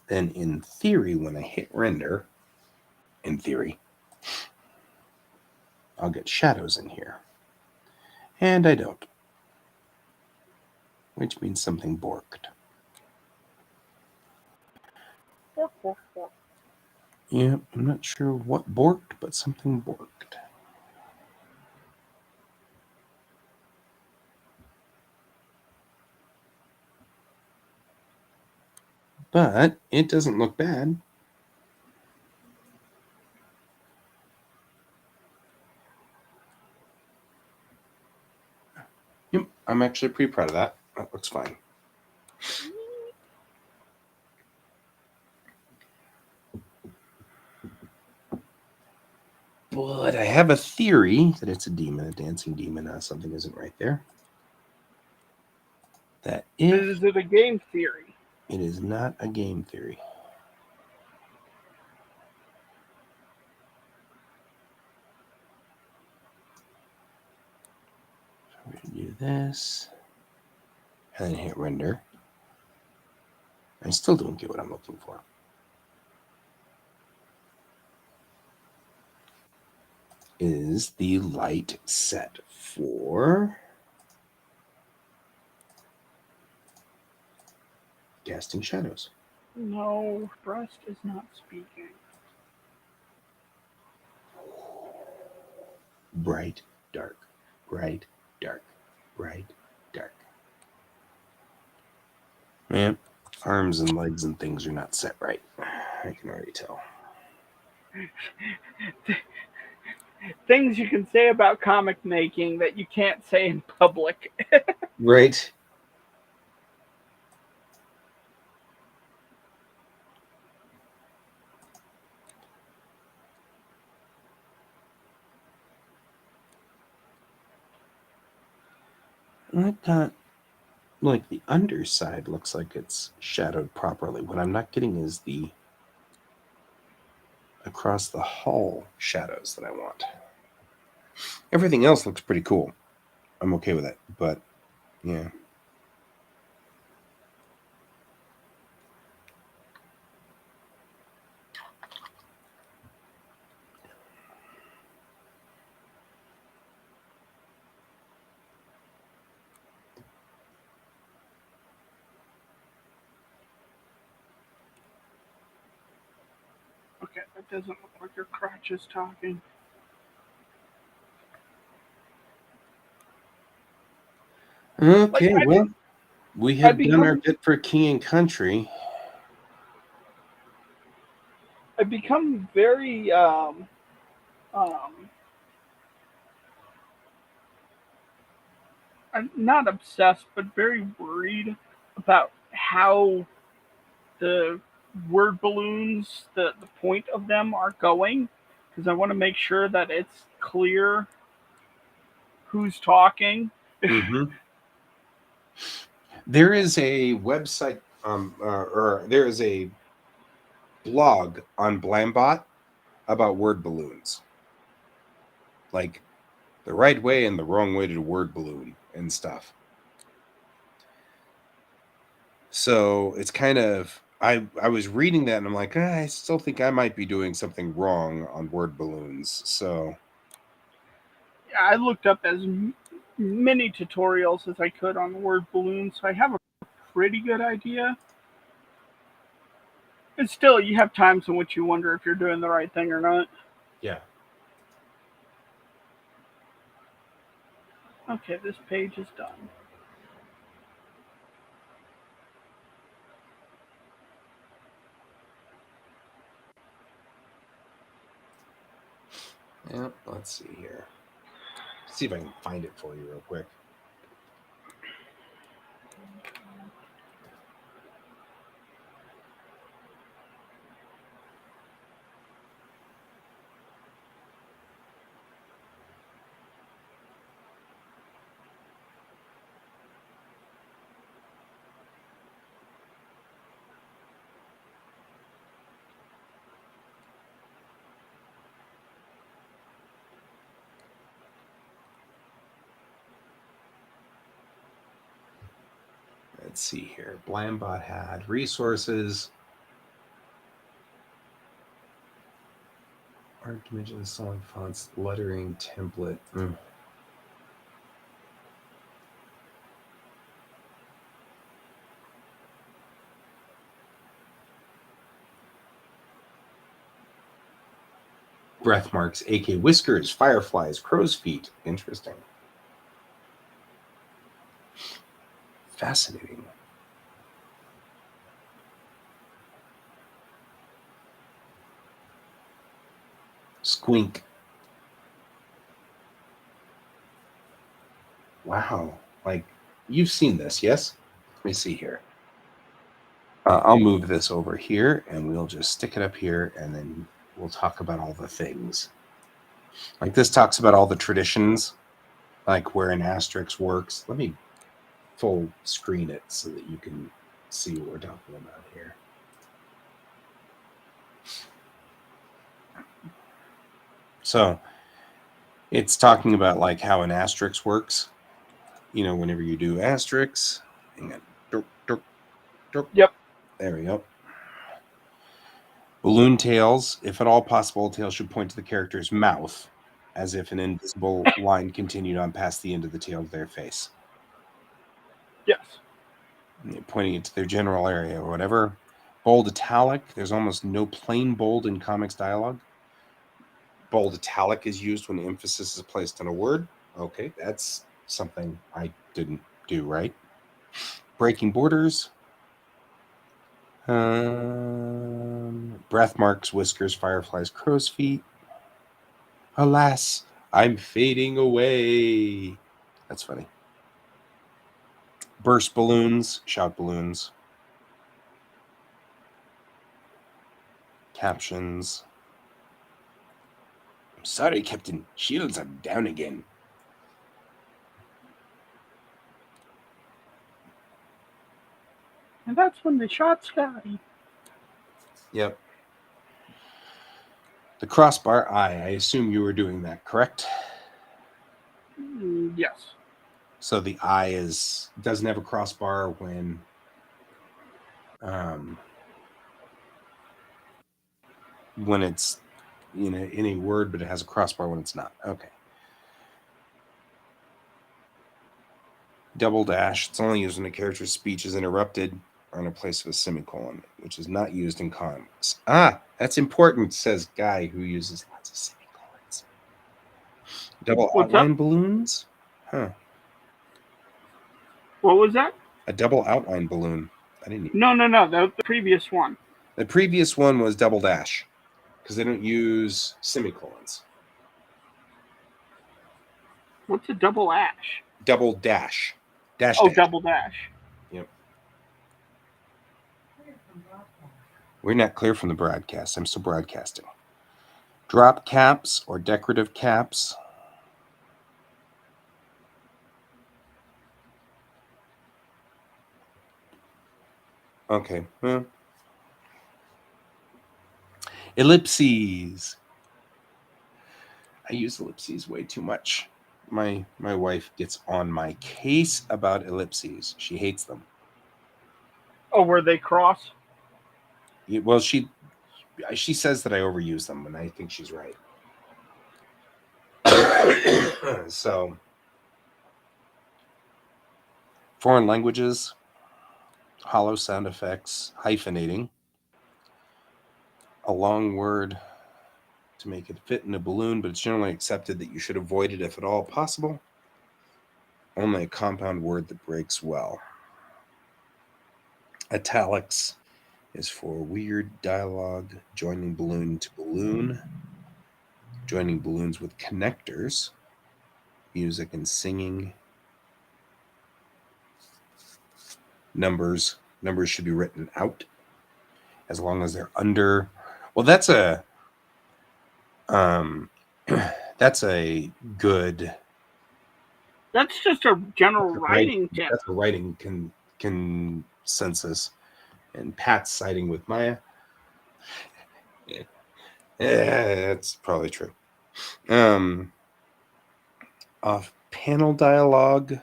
then in theory, when I hit render, in theory, I'll get shadows in here. And I don't. Which means something borked. Yeah, I'm not sure what borked, but something borked. But it doesn't look bad. Yep, I'm actually pretty proud of that. That looks fine. But I have a theory that it's a demon, a dancing demon. Something isn't right there. That if Is it a game theory? it is not a game theory. So we're going to do this. And then hit render. I still don't get what I'm looking for. Is the light set for casting shadows? No, Breast is not speaking. Bright, dark, bright, dark, bright, dark. Man, arms and legs and things are not set right. I can already tell. Things you can say about comic making that you can't say in public. Right. I thought, like, the underside looks like it's shadowed properly. What I'm not getting is the across the hull shadows that I want. Everything else looks pretty cool. I'm okay with it, but yeah. Okay, that doesn't look like your crotch is talking. Okay, Like, well, we I'd have be done our coming. bit for King and Country. I've become very um, I'm not obsessed, but very worried about how the word balloons, the point of them are going, because I want to make sure that it's clear who's talking. Mm-hmm. There is a website, or there is a blog on Blambot about word balloons, like the right way and the wrong way to word balloon and stuff. So it's kind of I was reading that and I'm like, I still think I might be doing something wrong on word balloons. So I looked up as many tutorials as I could on word balloons, so I have a pretty good idea. And still, you have times in which you wonder if you're doing the right thing or not. yeah, Okay, this page is done. yeah. Let's see here. See if I can find it for you real quick. Let's see here. Blambot had resources. Art dimension, song fonts, lettering template. Breath marks, AK whiskers, fireflies, crow's feet. Interesting. Fascinating. Squink. Wow. Like, you've seen this, yes? Let me see here. I'll move this over here and we'll just stick it up here and then we'll talk about all the things. Like this talks about all the traditions, like where an asterisk works. Let me full screen it so that you can see what we're talking about here. So it's talking about like how an asterisk works. You know, whenever you do asterisks, hang on. Yep. There we go. Balloon tails, if at all possible, tail should point to the character's mouth, as if an invisible line continued on past the end of the tail to their face. Yes. Pointing it to their general area or whatever. Bold italic, there's almost no plain bold in comics dialogue. Bold italic is used when emphasis is placed on a word. Okay, that's something I didn't do right. Breaking borders. Breath marks, whiskers, fireflies, crow's feet. Alas, I'm fading away. That's funny. Burst balloons, shout balloons. Captions. I'm sorry, Captain. Shields are down again. And that's when the shots fly. Yep. The crossbar eye. I assume you were doing that, correct? Yes. So the eye doesn't have a crossbar when it's any word, but it has a crossbar when it's not. Okay. Double dash. It's only used when a character's speech is interrupted or in a place of a semicolon, which is not used in comics. That's important, says guy who uses lots of semicolons. Double What's up? outline balloons? Huh. What was that? A double outline balloon. I didn't even... No. The previous one. The previous one was double dash. because they don't use semicolons. What's a double ash? Double dash. Dash. Oh, dash. double dash. Yep. We're not clear from the broadcast. I'm still broadcasting. Drop caps or decorative caps. Okay. Ellipses. I use ellipses way too much. My wife gets on my case about ellipses. She hates them. Oh, were they cross? Well, she says that I overuse them, and I think she's right. So, foreign languages, hollow sound effects, hyphenating, a long word to make it fit in a balloon, but it's generally accepted that you should avoid it if at all possible. Only a compound word that breaks well. Italics is for weird dialogue, joining balloon to balloon, joining balloons with connectors, music and singing. Numbers should be written out as long as they're under. Well, that's a good. That's just a general writing tip. That's a writing consensus. And Pat's siding with Maya. Yeah, that's probably true. Off panel dialogue,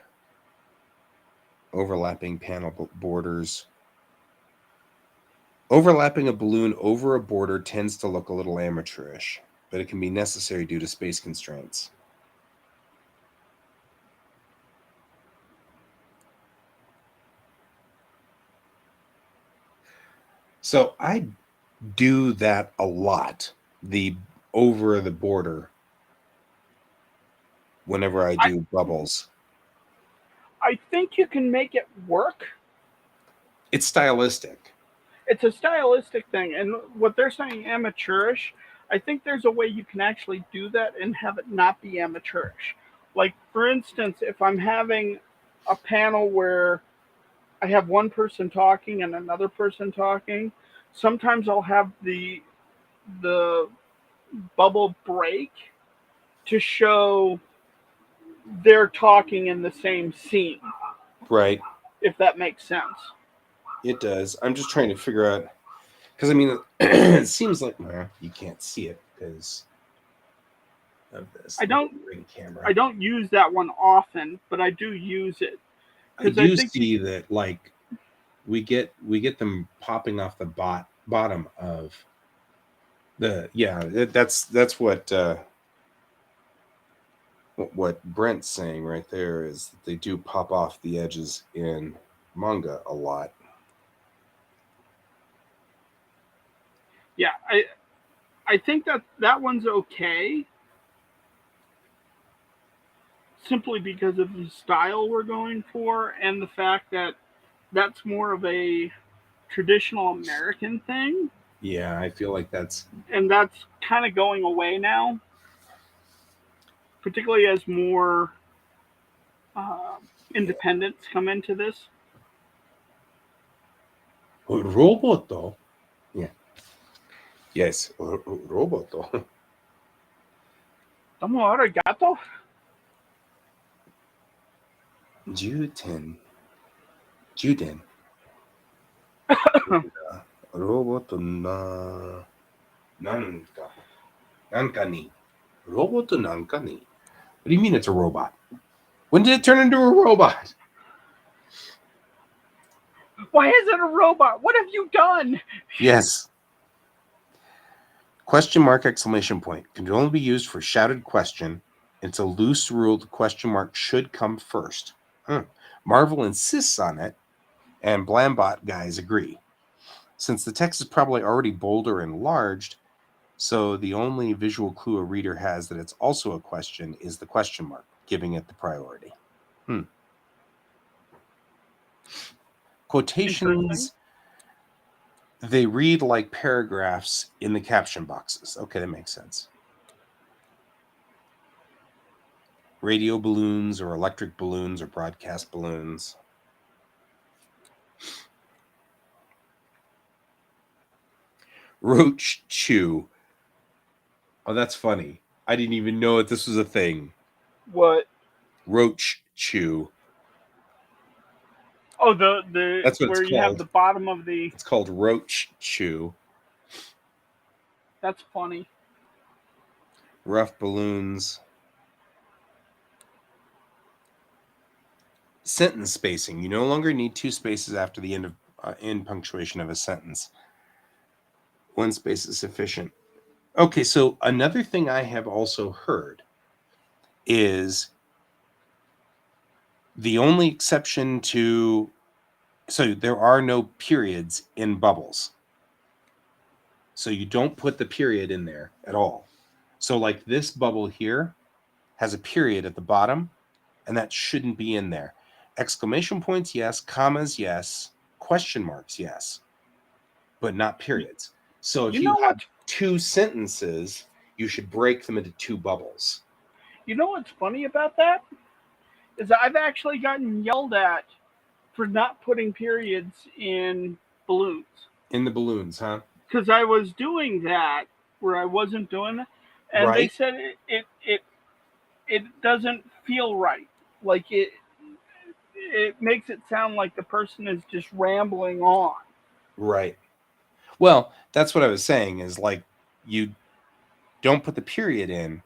overlapping panel borders. Overlapping a balloon over a border tends to look a little amateurish, but it can be necessary due to space constraints. So I do that a lot, the over the border, whenever I do bubbles. I think you can make it work. It's stylistic. It's a stylistic thing, and what they're saying amateurish, I think there's a way you can actually do that and have it not be amateurish. Like, for instance, if I'm having a panel where I have one person talking and another person talking, sometimes I'll have the bubble break to show they're talking in the same scene. Right. If that makes sense. It does. I'm just trying to figure out, because I mean, it seems like you can't see it because of this. I don't use that one often, but I do use it. I do see that, like, we get them popping off the bottom of the that's what Brent's saying right there is that they do pop off the edges in manga a lot. Yeah, I think that one's okay, simply because of the style we're going for and the fact that that's more of a traditional American thing. Yeah, I feel like that's kind of going away now, particularly as more independents come into this. Roboto. Yeah. Yes, roboto. Tomo arigato. Juden. Roboto nanka ni. Roboto nanka ni. What do you mean it's a robot? When did it turn into a robot? Why is it a robot? What have you done? Yes. Question mark exclamation point can only be used for shouted question. It's a loose rule. The question mark should come first. Marvel insists on it, and Blambot guys agree. Since the text is probably already bold or enlarged, so the only visual clue a reader has that it's also a question is the question mark, giving it the priority. Quotations. They read like paragraphs in the caption boxes. Okay, that makes sense. Radio balloons or electric balloons or broadcast balloons. Roach chew. Oh, that's funny. I didn't even know that this was a thing. What? Roach chew. Oh, That's what where it's you have called. the bottom of the. It's called roach chew. That's funny. Rough balloons. Sentence spacing. You no longer need 2 spaces after the end punctuation of a sentence. 1 space is sufficient. Okay, so another thing I have also heard is the only exception to, so there are no periods in bubbles. So you don't put the period in there at all. So like this bubble here has a period at the bottom, and that shouldn't be in there. Exclamation points, yes. Commas, yes. Question marks, yes. But not periods. So if You you know have what? 2 sentences, you should break them into 2 bubbles. You know what's funny about that? Is that I've actually gotten yelled at for not putting periods in balloons. In the balloons, huh? Because I was doing that where I wasn't doing it, and they Right. said it doesn't feel right. Like it makes it sound like the person is just rambling on. Right. Well, that's what I was saying is like you don't put the period in,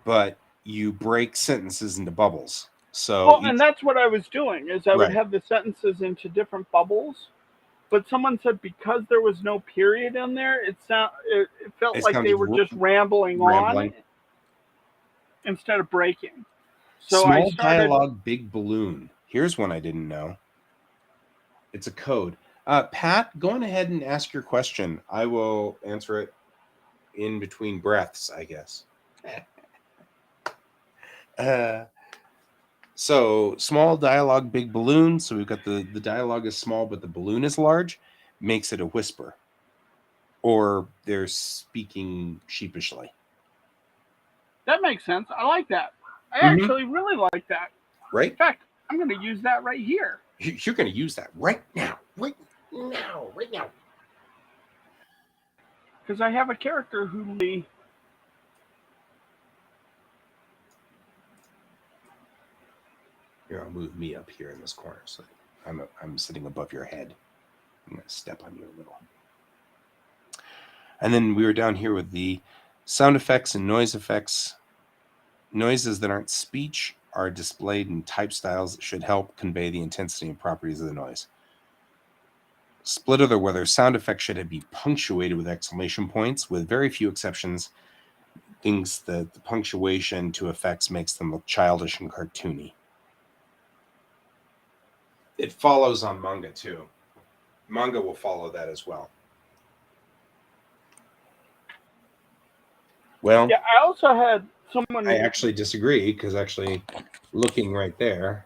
but you break sentences into bubbles. So Well, and that's what I was doing is I would right. have the sentences into different bubbles. But someone said because there was no period in there, it felt It like they sounded were just rambling on rambling. instead of breaking. So I Small started. dialogue, big balloon. Here's one I didn't know. It's a code. Pat, go on ahead and ask your question. I will answer it in between breaths, I guess. So small dialogue, big balloon. So we've got the dialogue is small, but the balloon is large, makes it a whisper. Or they're speaking sheepishly. That makes sense. I like that. I Mm-hmm. actually really like that. Right? In fact, I'm going to use that right here. You're going to use that right now. Right now. Right now. Because I have a character who. Here, I'll move me up here in this corner so I'm sitting above your head. I'm going to step on you a little. And then we were down here with the sound effects and noise effects. Noises that aren't speech are displayed in type styles that should help convey the intensity and properties of the noise. Split other whether sound effects should be punctuated with exclamation points, with very few exceptions. Things that the punctuation to effects makes them look childish and cartoony. It follows on manga too. Manga will follow that as well. Well, Yeah, I also had someone. I actually disagree because actually looking right there.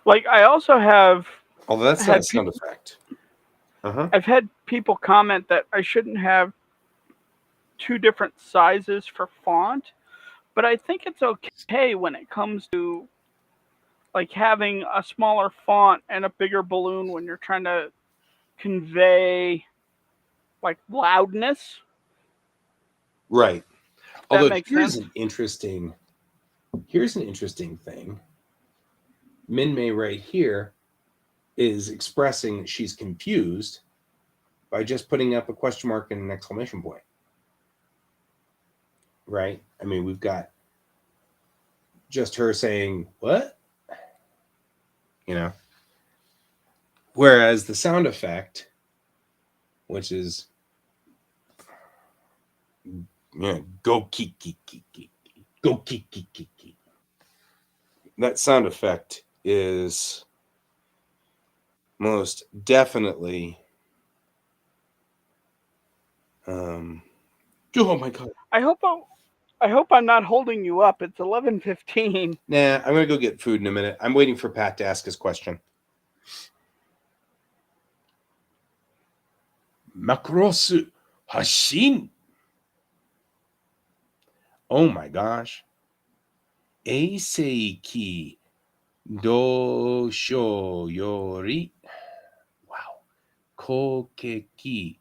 Like, I also have. Although that's not a sound effect. I've had people comment that I shouldn't have 2 different sizes for font, but I think it's okay when it comes to like having a smaller font and a bigger balloon when you're trying to convey like loudness. Right. That Although makes here's sense. an interesting thing. Minmay right here is expressing that she's confused by just putting up a question mark and an exclamation point. Right? I mean, we've got just her saying, what? You know? Whereas the sound effect, which is go keek keek keek keek, go keek keek keek keek. That sound effect is most definitely oh my god. I hope I'm not holding you up. It's 11:15. Nah, I'm gonna go get food in a minute. I'm waiting for Pat to ask his question. Macross Hashin. Oh my gosh. Eisei dosho yori. Wow. Kokeki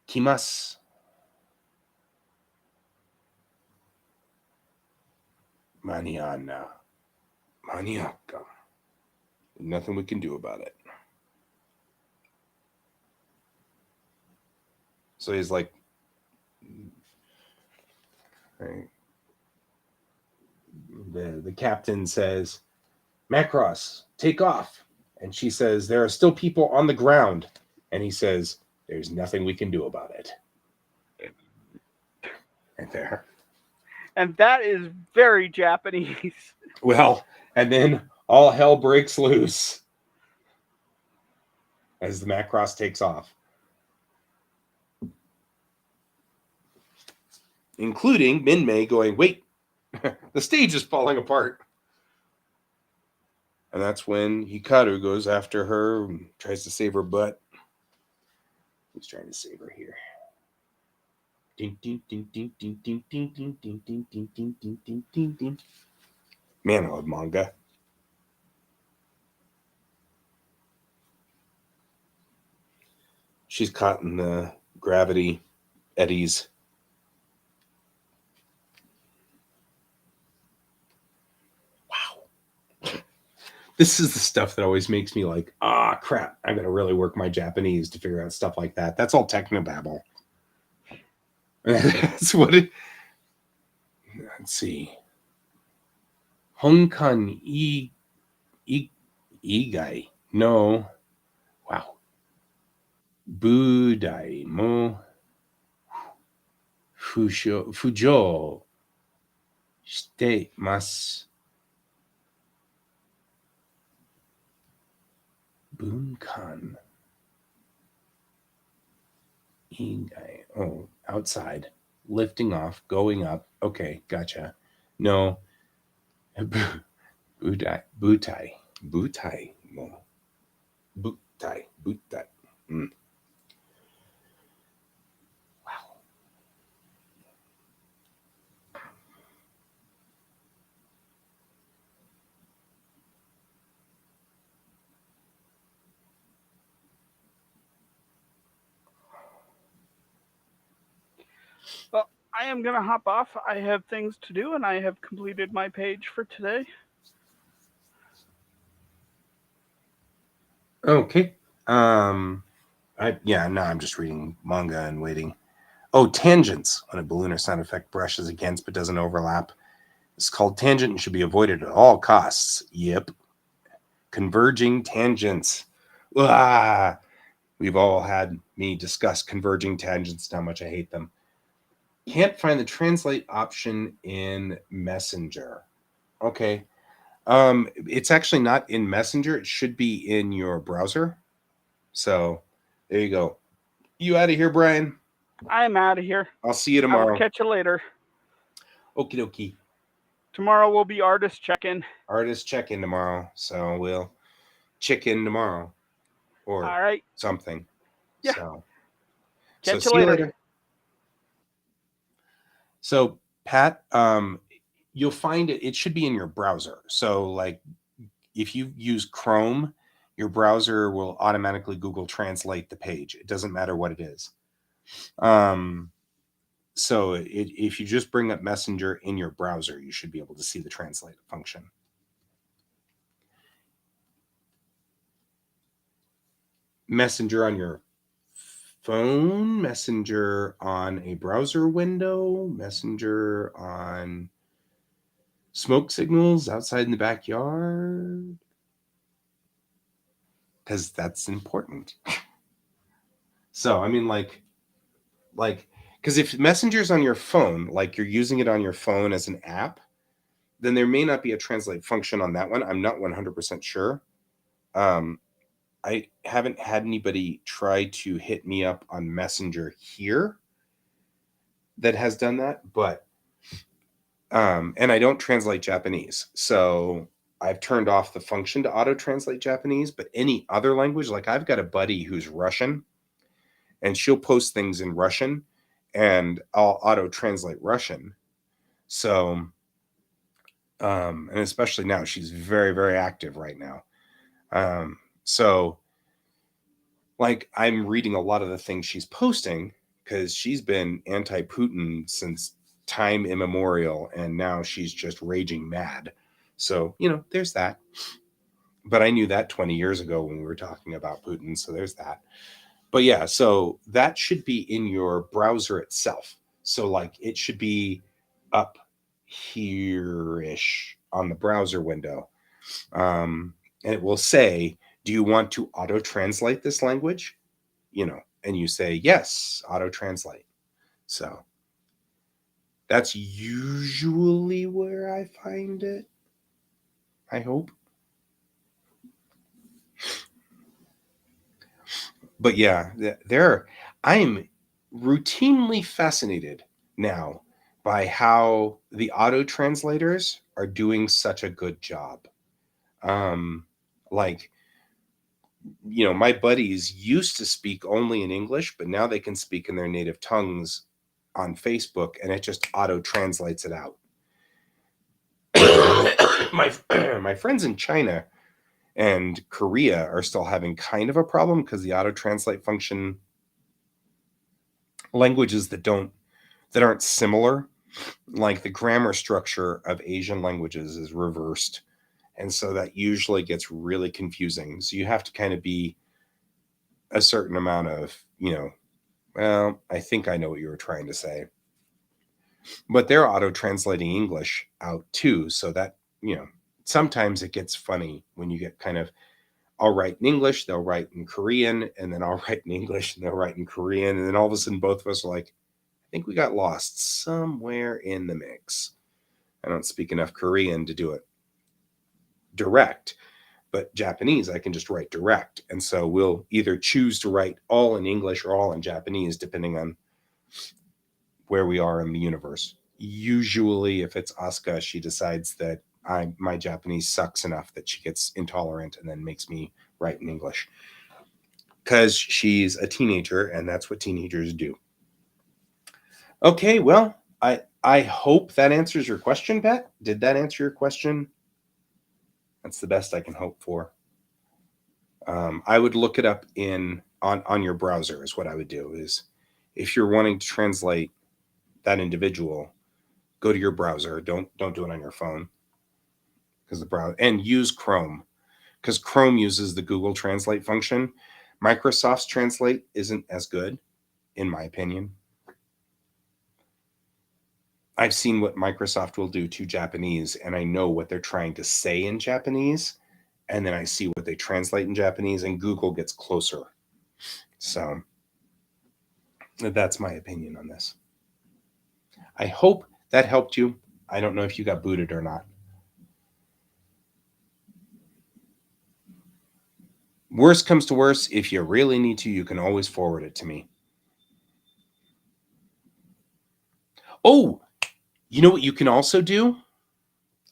kimasu. Maniana. Maniaka. Nothing we can do about it. So he's like, right. The captain says, Macross, take off. And she says, there are still people on the ground. And he says, there's nothing we can do about it. Right there. And that is very Japanese. Well, and then all hell breaks loose as the Macross takes off. Including Minmay going, wait, the stage is falling apart. And that's when Hikaru goes after her and tries to save her butt. He's trying to save her here. Man, I love manga. She's caught in the gravity eddies. Wow. This is the stuff that always makes me like, crap, I'm going to really work my Japanese to figure out stuff like that. That's all technobabble. That's what it... Let's see. Honkan igai no. Wow. Budai mo fujo shite masu. Bunkan igai. Oh, outside. Lifting off, going up. Okay, gotcha. No. Butai mo. Butai. Mm. Wow. Well, I am going to hop off. I have things to do, and I have completed my page for today. Okay. I'm just reading manga and waiting. Oh, tangents on a balloon or sound effect brushes against but doesn't overlap. It's called tangent and should be avoided at all costs. Yep. Converging tangents. We've all had me discuss converging tangents and how much I hate them. Can't find the translate option in Messenger. Okay. It's actually not in Messenger. It should be in your browser. So there you go. You out of here, Brian? I'm out of here. I'll see you tomorrow. I will catch you later. Okie dokie. Tomorrow will be artist check-in. Artist check-in tomorrow. So we'll check in tomorrow. Or all right. Something. Yeah. So catch see you later. You later. So Pat, you'll find it should be in your browser. So like if you use Chrome, your browser will automatically Google Translate the page. It doesn't matter what it is. So if you just bring up Messenger in your browser, you should be able to see the translate function. Messenger on your phone, Messenger on a browser window, Messenger on smoke signals outside in the backyard. Because that's important. So, I mean, like, because if Messenger's on your phone, like you're using it on your phone as an app, then there may not be a translate function on that one. I'm not 100% sure. I haven't had anybody try to hit me up on Messenger here that has done that, but, and I don't translate Japanese. So I've turned off the function to auto translate Japanese, but any other language, like I've got a buddy who's Russian, and she'll post things in Russian, and I'll auto translate Russian. So, and especially now, she's very, very active right now. So, like, I'm reading a lot of the things she's posting because she's been anti-Putin since time immemorial, and now she's just raging mad. So, there's that. But I knew that 20 years ago when we were talking about Putin, so there's that. But yeah, so that should be in your browser itself. So like it should be up here-ish on the browser window. And it will say, do you want to auto-translate this language? And you say, yes, auto-translate. So that's usually where I find it, I hope. But yeah, I'm routinely fascinated now by how the auto translators are doing such a good job. Like, my buddies used to speak only in English, but now they can speak in their native tongues on Facebook, and it just auto translates it out. my friends in China and Korea are still having kind of a problem because the auto translate function, languages that aren't similar, like the grammar structure of Asian languages is reversed, and so that usually gets really confusing. So you have to kind of be a certain amount of, well, I think I know what you were trying to say, but they're auto translating English out too, so that, sometimes it gets funny when you get kind of, I'll write in English, they'll write in Korean, and then I'll write in English and they'll write in Korean, and then all of a sudden both of us are like, I think we got lost somewhere in the mix. I don't speak enough Korean to do it direct, but Japanese, I can just write direct. And so we'll either choose to write all in English or all in Japanese, depending on where we are in the universe. Usually, if it's Asuka, she decides that my Japanese sucks enough that she gets intolerant and then makes me write in English. Because she's a teenager, and that's what teenagers do. Okay, well, I hope that answers your question, Pat. Did that answer your question? That's the best I can hope for. I would look it up on your browser is what I would do. Is if you're wanting to translate that individual, go to your browser. Don't do it on your phone, because the browser, and use Chrome, because Chrome uses the Google Translate function. Microsoft's Translate isn't as good, in my opinion. I've seen what Microsoft will do to Japanese, and I know what they're trying to say in Japanese, and then I see what they translate in Japanese, and Google gets closer. So that's my opinion on this. I hope that helped you. I don't know if you got booted or not. Worst comes to worst, if you really need to, you can always forward it to me. Oh, you know what you can also do?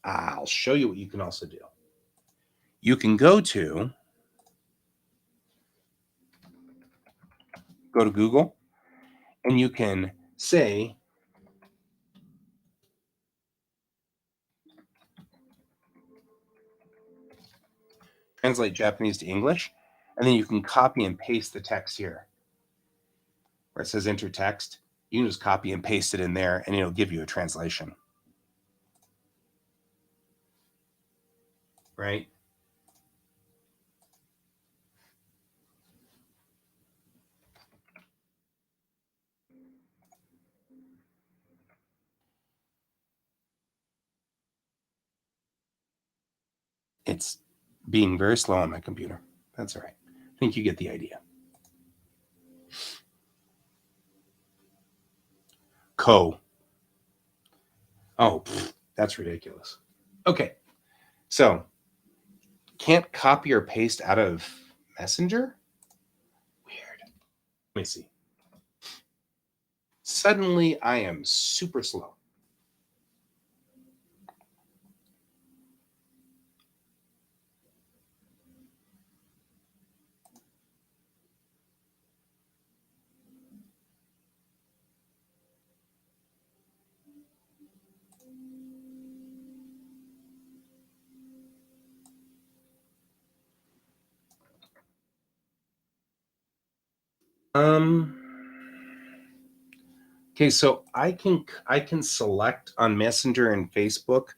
I'll show you what you can also do. You can go to Google, and you can say, translate Japanese to English, and then you can copy and paste the text here where it says enter text. You can just copy and paste it in there, and it'll give you a translation. Right? It's being very slow on my computer. That's all right. I think you get the idea. Oh, that's ridiculous. Okay. So, can't copy or paste out of Messenger? Weird. Let me see. Suddenly, I am super slow. Okay, so I can select on Messenger and Facebook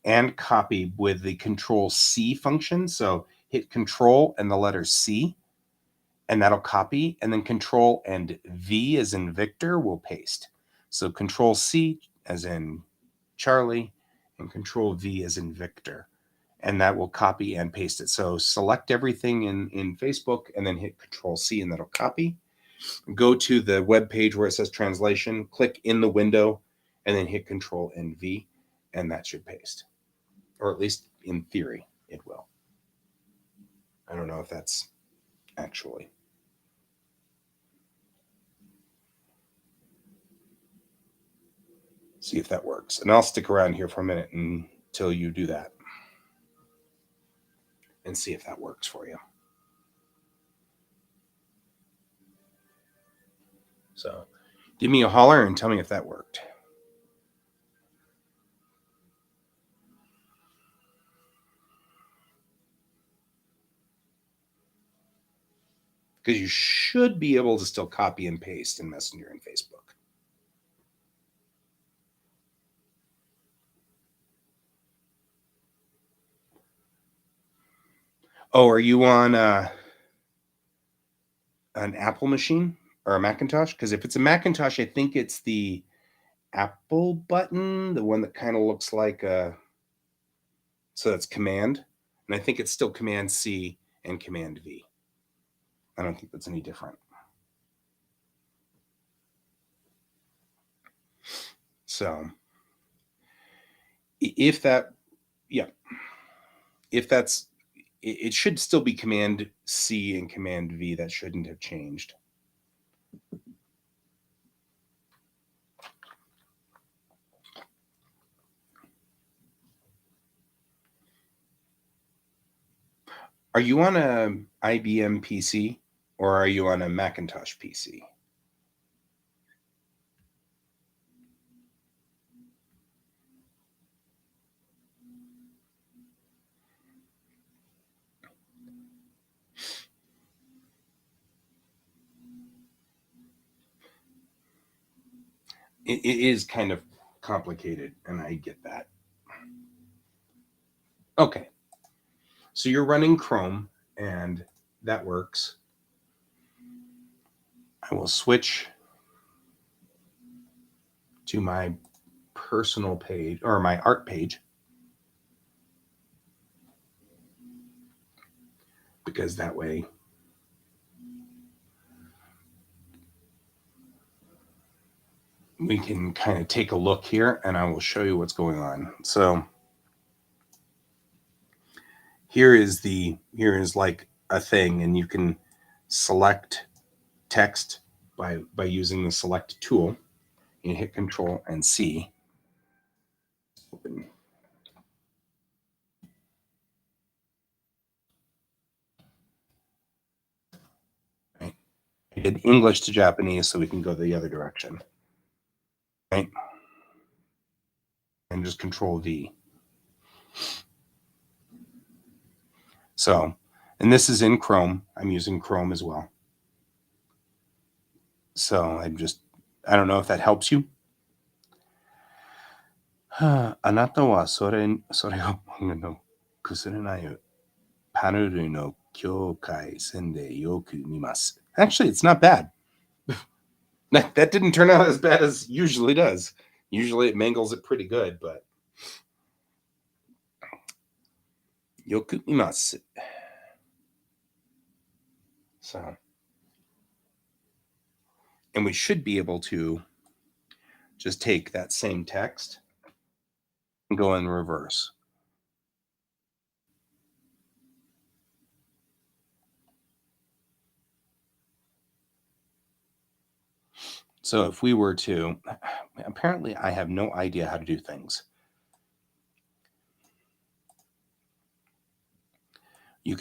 and copy with the Control C function. So hit Control and the letter C, and that'll copy, and then Control and V as in Victor will paste. So Control C as in Charlie, and Control V as in Victor, and that will copy and paste it. So select everything in Facebook, and then hit Control C, and that'll copy. Go to the web page where it says translation, click in the window, and then hit Control and V, and that should paste. Or at least in theory, it will. I don't know if that's actually. See if that works. And I'll stick around here for a minute until you do that. And see if that works for you. So give me a holler and tell me if that worked. Because you should be able to still copy and paste in Messenger and Facebook. Oh, are you on an Apple machine or a Macintosh? Because if it's a Macintosh, I think it's the Apple button, the one that kind of looks like so that's Command. And I think it's still Command C and Command V. I don't think that's any different. So if that, yeah, if that's, it should still be Command C and Command V. That shouldn't have changed. Are you on a IBM PC or are you on a Macintosh PC? It is kind of complicated, and I get that. Okay. So you're running Chrome, and that works. I will switch to my personal page or my art page because that way we can kind of take a look here and I will show you what's going on. So here is like a thing, and you can select text by using the select tool. You hit Control and C. Open. Right. I did English to Japanese so we can go the other direction. Right. And just Control V. So, and this is in Chrome. I'm using Chrome as well. So I don't know if that helps you. あなたはそれを崩れないパネルの境界線でよく見ます. Actually, it's not bad. That didn't turn out as bad as usually does. Usually it mangles it pretty good, but よく見ます. So, and we should be able to just take that same text and go in reverse. So if we were to, apparently I have no idea how to do things. You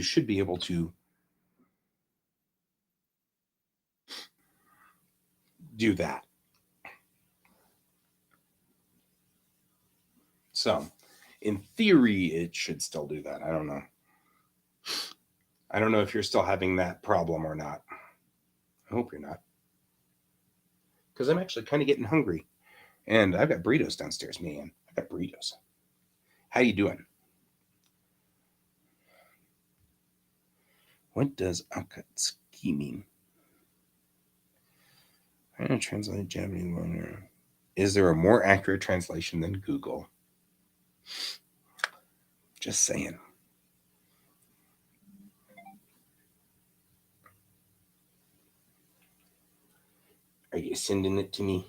should be able to do that. So in theory, it should still do that. I don't know. I don't know if you're still having that problem or not. I hope you're not. Because I'm actually kind of getting hungry. And I've got burritos downstairs, man. I've got burritos. How you doing? What does akatsuki mean? I'm going to translate Japanese one. Is there a more accurate translation than Google? Just saying. Are you sending it to me?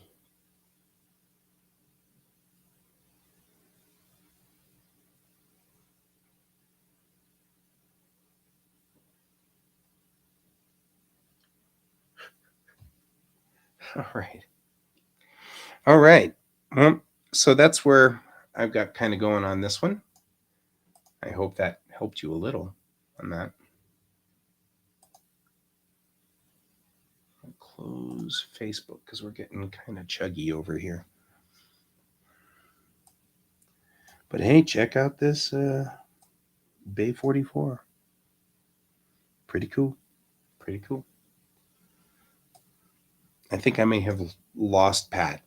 All right. All right. Well, so that's where I've got kind of going on this one. I hope that helped you a little on that. I'll close Facebook because we're getting kind of chuggy over here. But hey, check out this Bay 44. Pretty cool. Pretty cool. I think I may have lost Pat.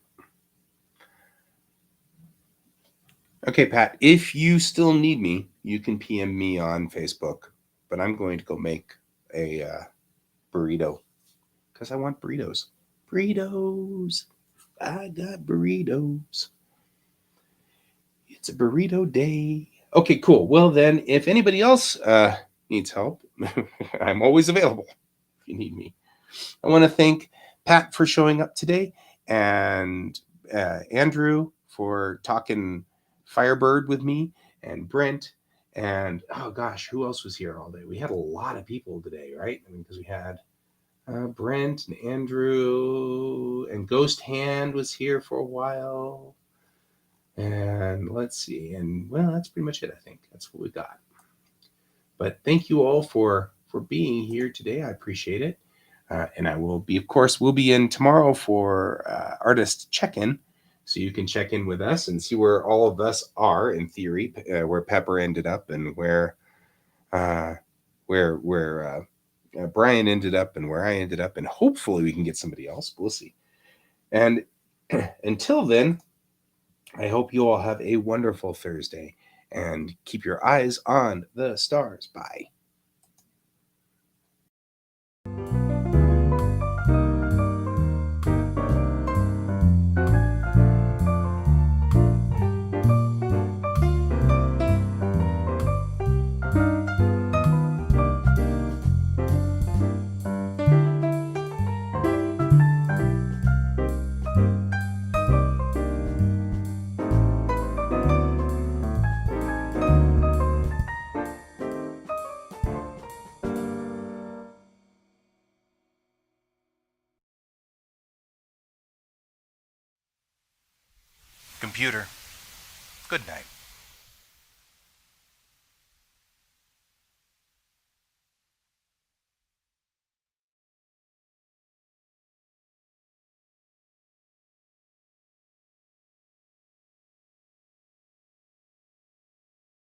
Okay, Pat, if you still need me, you can PM me on Facebook. But I'm going to go make a burrito because I want burritos. Burritos. I got burritos. It's a burrito day. Okay, cool. Well, then, if anybody else needs help, I'm always available if you need me. I want to thank Pat for showing up today and Andrew for talking Firebird with me and Brent. And oh gosh, who else was here all day? We had a lot of people today, right? I mean, because we had Brent and Andrew and Ghost Hand was here for a while. And let's see. And well, that's pretty much it, I think. That's what we got. But thank you all for being here today. I appreciate it. And I will be, of course, we'll be in tomorrow for artist check-in. So you can check in with us and see where all of us are in theory, where Pepper ended up and where Brian ended up and where I ended up. And hopefully we can get somebody else. We'll see. And until then, I hope you all have a wonderful Thursday and keep your eyes on the stars. Bye. Computer, good night.